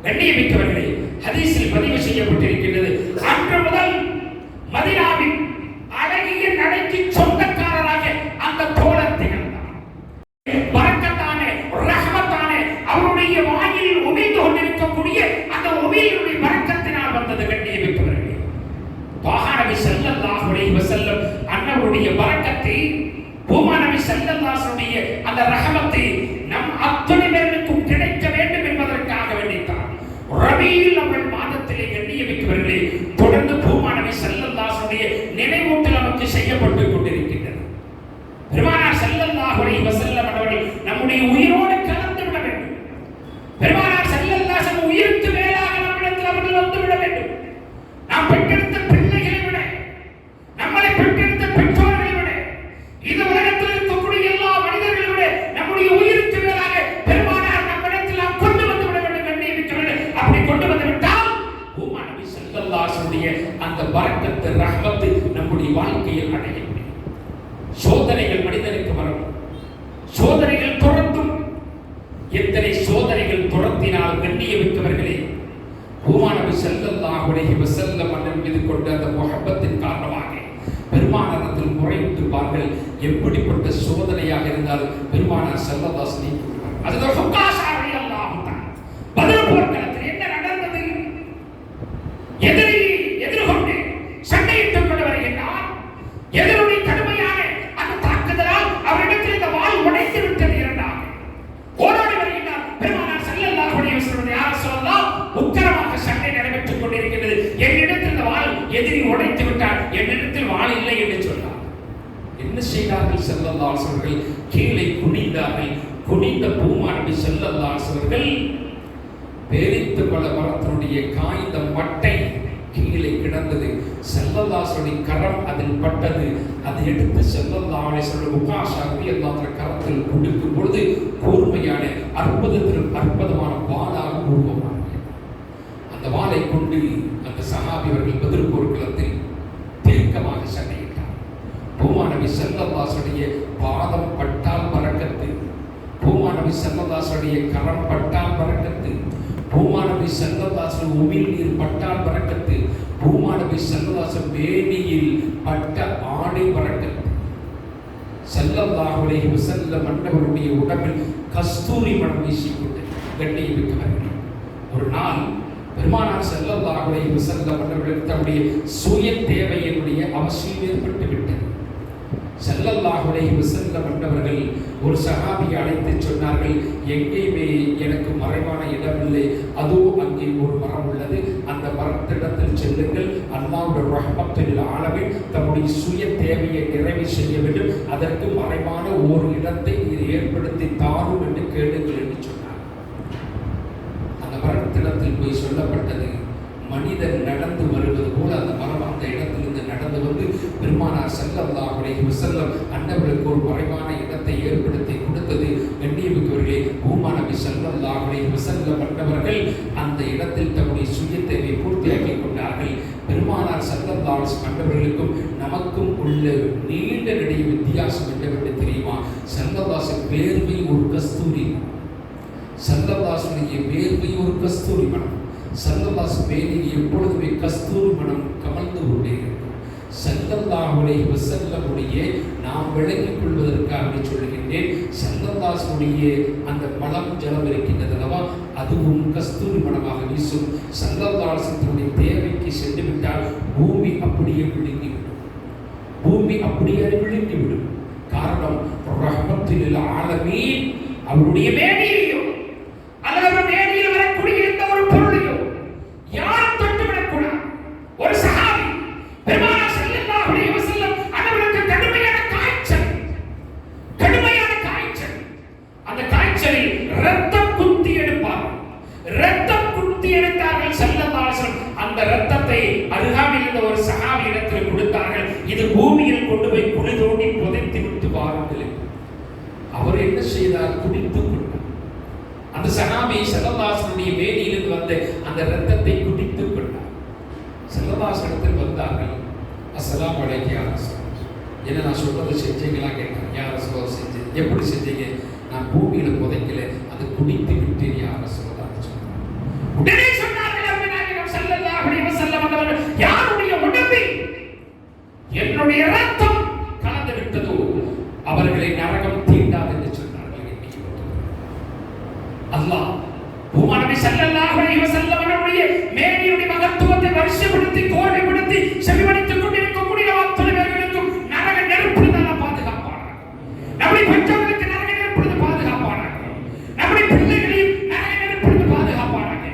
கண்ணியமிக்கவர்களே, ஹதீஸில் பதிவு செய்யப்பட்டிருக்கிறது, அன்று முதல் மதீனாவின் அழகிய நடைக்கு சொந்தக்காரராக அந்த தோழர் திகழ்ந்தார். பரக்கத்தான ரஹ்மத்தான அவருடைய வாயில் உமிழ்ந்து கொண்டிருக்கக்கூடிய அந்த உமிழுடைய பரக்கத்தினால் வந்தது. கண்ணியமிக்கவர்களே, தாஹா நபி ஸல்லல்லாஹு அலைஹி வஸல்லம் அன்னவருடைய பரக்கத்தை, பூமா நபி ஸல்லல்லாஹு அலைஹி வஸல்லம் அந்த ரஹமத்தை நம் அத்தனை பேருக்கும் கிடைக்க வேண்டும் என்பதற்காக வேண்டித்தான் ரபீல் அவர்கள் மாதத்திலே கண்ணியமிக்கவர்களே தொடர்ந்து பூமா நபி ஸல்லல்லாஹு அலைஹி வஸல்லம் நினைவூட்டல் நமக்கு செய்யப்பட்டுக் கொண்டிருக்கின்றது. பெருமானார் ஸல்லல்லாஹு அலைஹி வஸல்லம் அவர்கள் நம்முடைய உயிரோடு கலந்து விட வேண்டும். பெருமானார் ஸல்லல்லாஹு அலைஹி வஸல்லம் உயிருக்கு மேலாக நம்மிடத்தில் அவர்கள் வந்து விட வேண்டும். நாம் பெற்றெடுத்த பிள்ளைகளை விட, நம்மளை பெற்றெடுத்த பெற்றோர்களை விட, இந்த உலகத்தில் இருக்கக்கூடிய எல்லா மனிதர்களை விட நம்முடைய உயிருக்கு மேலாக பெருமானார் நம்மிடத்தில் நாம் கொண்டு வந்து விட வேண்டும். கண்ணியமிக்கவர்களே, அப்படி கொண்டு வந்து விட்டால் பூமா நபி ஸல்லல்லாஹு அலைஹி வஸல்லம் அந்த பரக்கத்து ரஹ்மத்து நம்முடைய வாழ்க்கையில் அடைய முடியும். சோதனைகள் மனிதனுக்கு வரும், சோதனைகள் துரத்தும். எத்தனை சோதனைகள் துரத்தினால் கண்ணியமிக்கவர்களே, பூமா நபி ஸல்லல்லாஹு அலைஹி வஸல்லம் அண்ணன் மீது கொண்ட அந்த முஹப்பத்தின் காரணமாக பெருமானாரத்தில் முறையிட்டுப்பார்கள். எப்படிப்பட்ட சோதனையாக இருந்தாலும் பெருமானார் ஸல்லல்லாஹு அலைஹி வஸல்லம் கொடுப்பார். அதுதான் ஹுக்காஷா ரலியல்லாஹு தஆலா. பத்ர் போர்க்களத்தில் என்ன நடந்தது? எதிர்கொண்டு சண்டையிட்டுக் கொண்டு வருகின்றார். எதிரியுடைய கடுமையான அந்த தாக்குதலால் அவரிடத்தில் இந்த வாள் உடைத்து விட்டது. இரண்டாக ஓடோடி வருகின்றார். பெருமானார் ஸல்லல்லாஹு அலைஹி வஸல்லம் யார் சொல்லலாம், உக்கிரமாக சண்டை நடைபெற்றுக் கொண்டிருக்கிறது. என்னிடத்தில் இந்த வாள் எதிரி உடைத்து விட்டார், என்னிடத்தில் வாள் இல்லை என்று சொன்னார். என்ன செய்தார்கள் ஸல்லல்லாஹு அலைஹி வஸல்லம்? கீழே குனிந்தார்கள். குனிந்த பூமா நபி ஸல்லல்லாஹு அலைஹி வஸல்லம் பேரித்து பல மரத்தினுடைய காய்ந்த மட்டை கீழே கிடந்தது. ஸல்லல்லாஹு அலைஹி வஸல்லம் கரம் அதில் பட்டது. அதை எடுத்து ஸல்லல்லாஹு அலைஹி வஸல்லம் உகாஷா ரலியல்லாஹு அன்ஹு கரத்தில் கொடுக்கும் பொழுது கூர்மையான அற்புதத்திலும் அற்புதமான வாளாக உருவமானது. அந்த வாளை கொண்டு அந்த சஹாபி அவர்கள் பத்ர் போர்க்களத்தில் தீர்க்கமாக சண்டையிட்டார். பூமா நபி ஸல்லல்லாஹு அலைஹி வஸல்லம் பாதம் பட்டால் பரக்கத்து, பூமா நபி ஸல்லல்லாஹு அலைஹி வஸல்லம் கரம் பட்டால் பரக்கத்து, பூமா நபி ஸல்லல்லாஹு அலைஹி வஸல்லம் உமிழ் நீர் பட்டால் பரக்கத்து, பூமா நபி ஸல்லல்லாஹு அலைஹி வஸல்லம் வேணியில் பட்ட ஆடை பரக்கத்து. ஸல்லல்லாஹு அலைஹி வஸல்லம் அன்னவருடைய உடம்பில் கஸ்தூரி மணம் வீசிக்கொண்டு கண்ணியமிக்கவர்கள். ஒரு நாள் பெருமானார் ஸல்லல்லாஹு அலைஹி வஸல்லம் அன்னவர்களுக்கு தன்னுடைய சுய தேவையினுடைய அவசியம் ஏற்பட்டு விட்டது. ஸல்லல்லாஹு அலைஹி வஸல்லம் அன்னவர்கள் ஒரு சஹாபியை அழைத்து சொன்னார்கள், எங்கேயுமே எனக்கு மறைவான இடமில்லை, அதோ அங்கே ஒரு மரம் உள்ளது, அந்த மரத்திடத்தில் செல்லுங்கள், அல்லாஹ்வுடைய ரஹ்மத்துல் ஆலமீன் தம்முடைய சுய தேவையை நிறைவு செய்ய வேண்டும், அதற்கு மறைவான ஒரு இடத்தை நீர் ஏற்படுத்தி தாரும் என்று கேளுங்கள் என்று சொன்னார். அந்த மரத்திடத்தில் போய் சொல்லப்பட்டது, மனிதன் நடந்து வருவது போல அந்த மரம் அந்த இடத்திலிருந்து நடந்து வந்து பெருமானார் ஸல்லல்லாஹு அலைஹி வஸல்லம் அன்னவர்களுக்கு ஒரு மறைவான இடத்தை ஏற்படுத்தி கொடுத்தது. கண்ணியமிக்கவர்களே, பூமா நபி ஸல்லல்லாஹு அலைஹி வஸல்லம் கண்டவர்களுக்கும் நமக்கும் உள்ள நீண்ட நெடிய வித்தியாசம் என்னவென்று தெரியுமா? சல்லல்லாஹு வேர்வை ஒரு கஸ்தூரி, சல்லல்லாஹுடைய வேர்வை ஒரு கஸ்தூரி மனம். சல்லல்லாஹு வேலில் எப்பொழுதுமே கஸ்தூரி மனம் கமழ்ந்து கொண்டே இருக்கும். ஸல்லல்லாஹு அலைஹி வஸல்லமுடைய நாம் விளங்கிக் கொள்வதற்காக சொல்கின்றேன். ஸல்லல்லாஹுடைய அந்த மலம் ஜலம் இருக்கின்றது அல்லவா, அதுவும் கஸ்தூரி மனமாக வீசும். ஸல்லல்லாஹுடைய தேவைக்கு சென்று விட்டால் பூமி அப்படியே விழுங்கிவிடும், பூமி அப்படியே விழுங்கிவிடும். காரணம் ரஹ்மத்துல் ஆலமீன் அவருடைய மேனியையோ அல்லது மேனியில் வரக்கூடிய எந்த ஒரு பொருளையோ யாரும் தொட்டுவிடக்கூடாது. ஒரு சஹாபி பெருமானார் ஸல்லல்லாஹு அலைஹி வஸல்லம் அவர்களுக்கு கடுமையான காய்ச்சல், கடுமையான காய்ச்சல். அந்த காய்ச்சலில் ரத்தம் குத்தி எடுப்பார்கள், ரத்தம் குத்தி எடுத்தார்கள் ஸல்லல்லாஹு அலைஹி வஸல்லம். அந்த ரத்தத்தை அருகாமையில் இருந்த ஒரு சஹாபி இடத்தில் கொடுத்தார்கள். இது பூமியில் கொண்டு போய் குழி தோண்டி புதைத்து விட்டு வாருங்கள். அவர் என்ன செய்தார்? குடித்து கொண்டார். அந்த சஹாபி ஸல்லல்லாஹுடைய வேலியிலிருந்து வந்த அந்த ரத்தத்தை குடித்து கொண்டார். ஸல்லல்லாஹு இடத்தில் வந்தார்கள். அஸ்ஸலாமு அலைக்கும் யா ரசூலல்லாஹ், என்ன நான் சொல்றதை செஞ்சீங்களா கேட்டாங்க. யா ரசூலல்லாஹ் செஞ்சேன். எப்படி செஞ்சீங்க? நான் பூமியில புதைக்கல, அதை குடித்து விட்டேன் யா ரசூலல்லாஹ் சொன்னார். உடனே சொன்னார்கள் அருமைநாயகம் ஸல்லல்லாஹு அலைஹி வஸல்லம் அவர்கள், யாருடைய உடம்பில் என்னுடைய ரத்தம் கலந்து விட்டதோ அவர்களை நரகம் தீண்டாது என்று சொன்னார்கள். அல்லாஹ் பூமாநபி ஸல்லல்லாஹு அலைஹி வஸல்லம் அவருடைய மேனியுடைய மகத்துவத்தை வருஷப்படுத்தி கோடைப்படுத்தி செவிமடுத்துக் கொண்டிருக்கக்கூடிய அத்தனை பேர்களுக்கும் நரக நெருப்பிலிருந்து பாதுகாப்பானாக. நம்முடைய பெற்றோர்களுக்கு நரக நெருப்பிலிருந்து பாதுகாப்பானாக. நம்முடைய பிள்ளைகளையும் நரக நெருப்பிலிருந்து பாதுகாப்பானாக.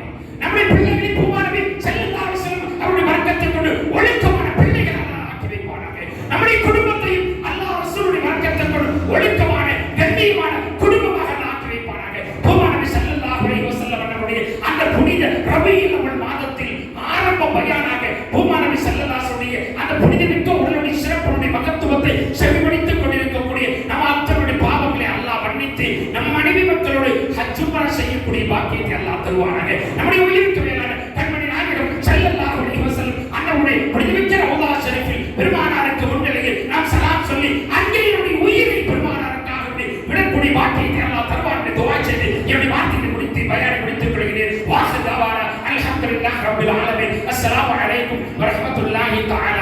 நம்முடைய பிள்ளைகளை பூமாநபி ஸல்லல்லாஹு அலைஹி வஸல்லம் அவருடைய வர்க்கத்தை கொண்டு ஒழுக்கமான பிள்ளைகளாக ஆக்கி வைப்பானாக. நம்முடைய குடும்பத்தையும் அல்லாஹ் ரசூலுடைய வர்க்கத்தை கொண்டு ஒழுக்கமான கண்ணியமான குடும்பமாக ஆக்கி வைப்பானாக. பூமாநபி ஸல்லல்லாஹு அலைஹி வஸல்லம் அவருடைய அந்த புனித ரபீஉல் அவ்வல் மாதத்தில் ஆரம்ப பயானாக பூமாநபி ஸல்லல்லாஹுடைய அந்த புனிதமிக்க உடலுடைய சிறப்புடைய மகத்துவத்தை செவிமடுத்துக் கொண்டிருக்கக்கூடிய நம் அத்தனுடைய பாவங்களை அல்லாஹ் மன்னித்து நம் மனைவி மக்களோடு ஹஜ் உம்ரா செய்யக்கூடிய பாக்கியத்தை அல்லாஹ் தருவானாக. நம்முடைய உயிருக்கு மேலான கண்மணி நாயகம் ஸல்லல்லாஹு அலைஹி வஸல்லம் அன்னவுடைய புனிதமிக்க ரவுதா ஷரீஃபில் பெருமானாருக்கு முன்னிலையில் நாம் சலாம் சொல்லி அங்கே என்னுடைய உயிரை பெருமானாருக்காக விடக்கூடிய பாக்கியத்தை அல்லாஹ் தருவான் என்று துஆ செய்து என்னுடைய வார்த்தையை முடித்து பயானை முடித்துக் கொள்கிறேன். வாஹிர் தவானா அல்ஹம்துலில்லாஹி ரப்பில் ஆலமீன். அஸ்ஸலாமு அலைக்கும் வரஹ்மத்துல்லாஹி தஆலா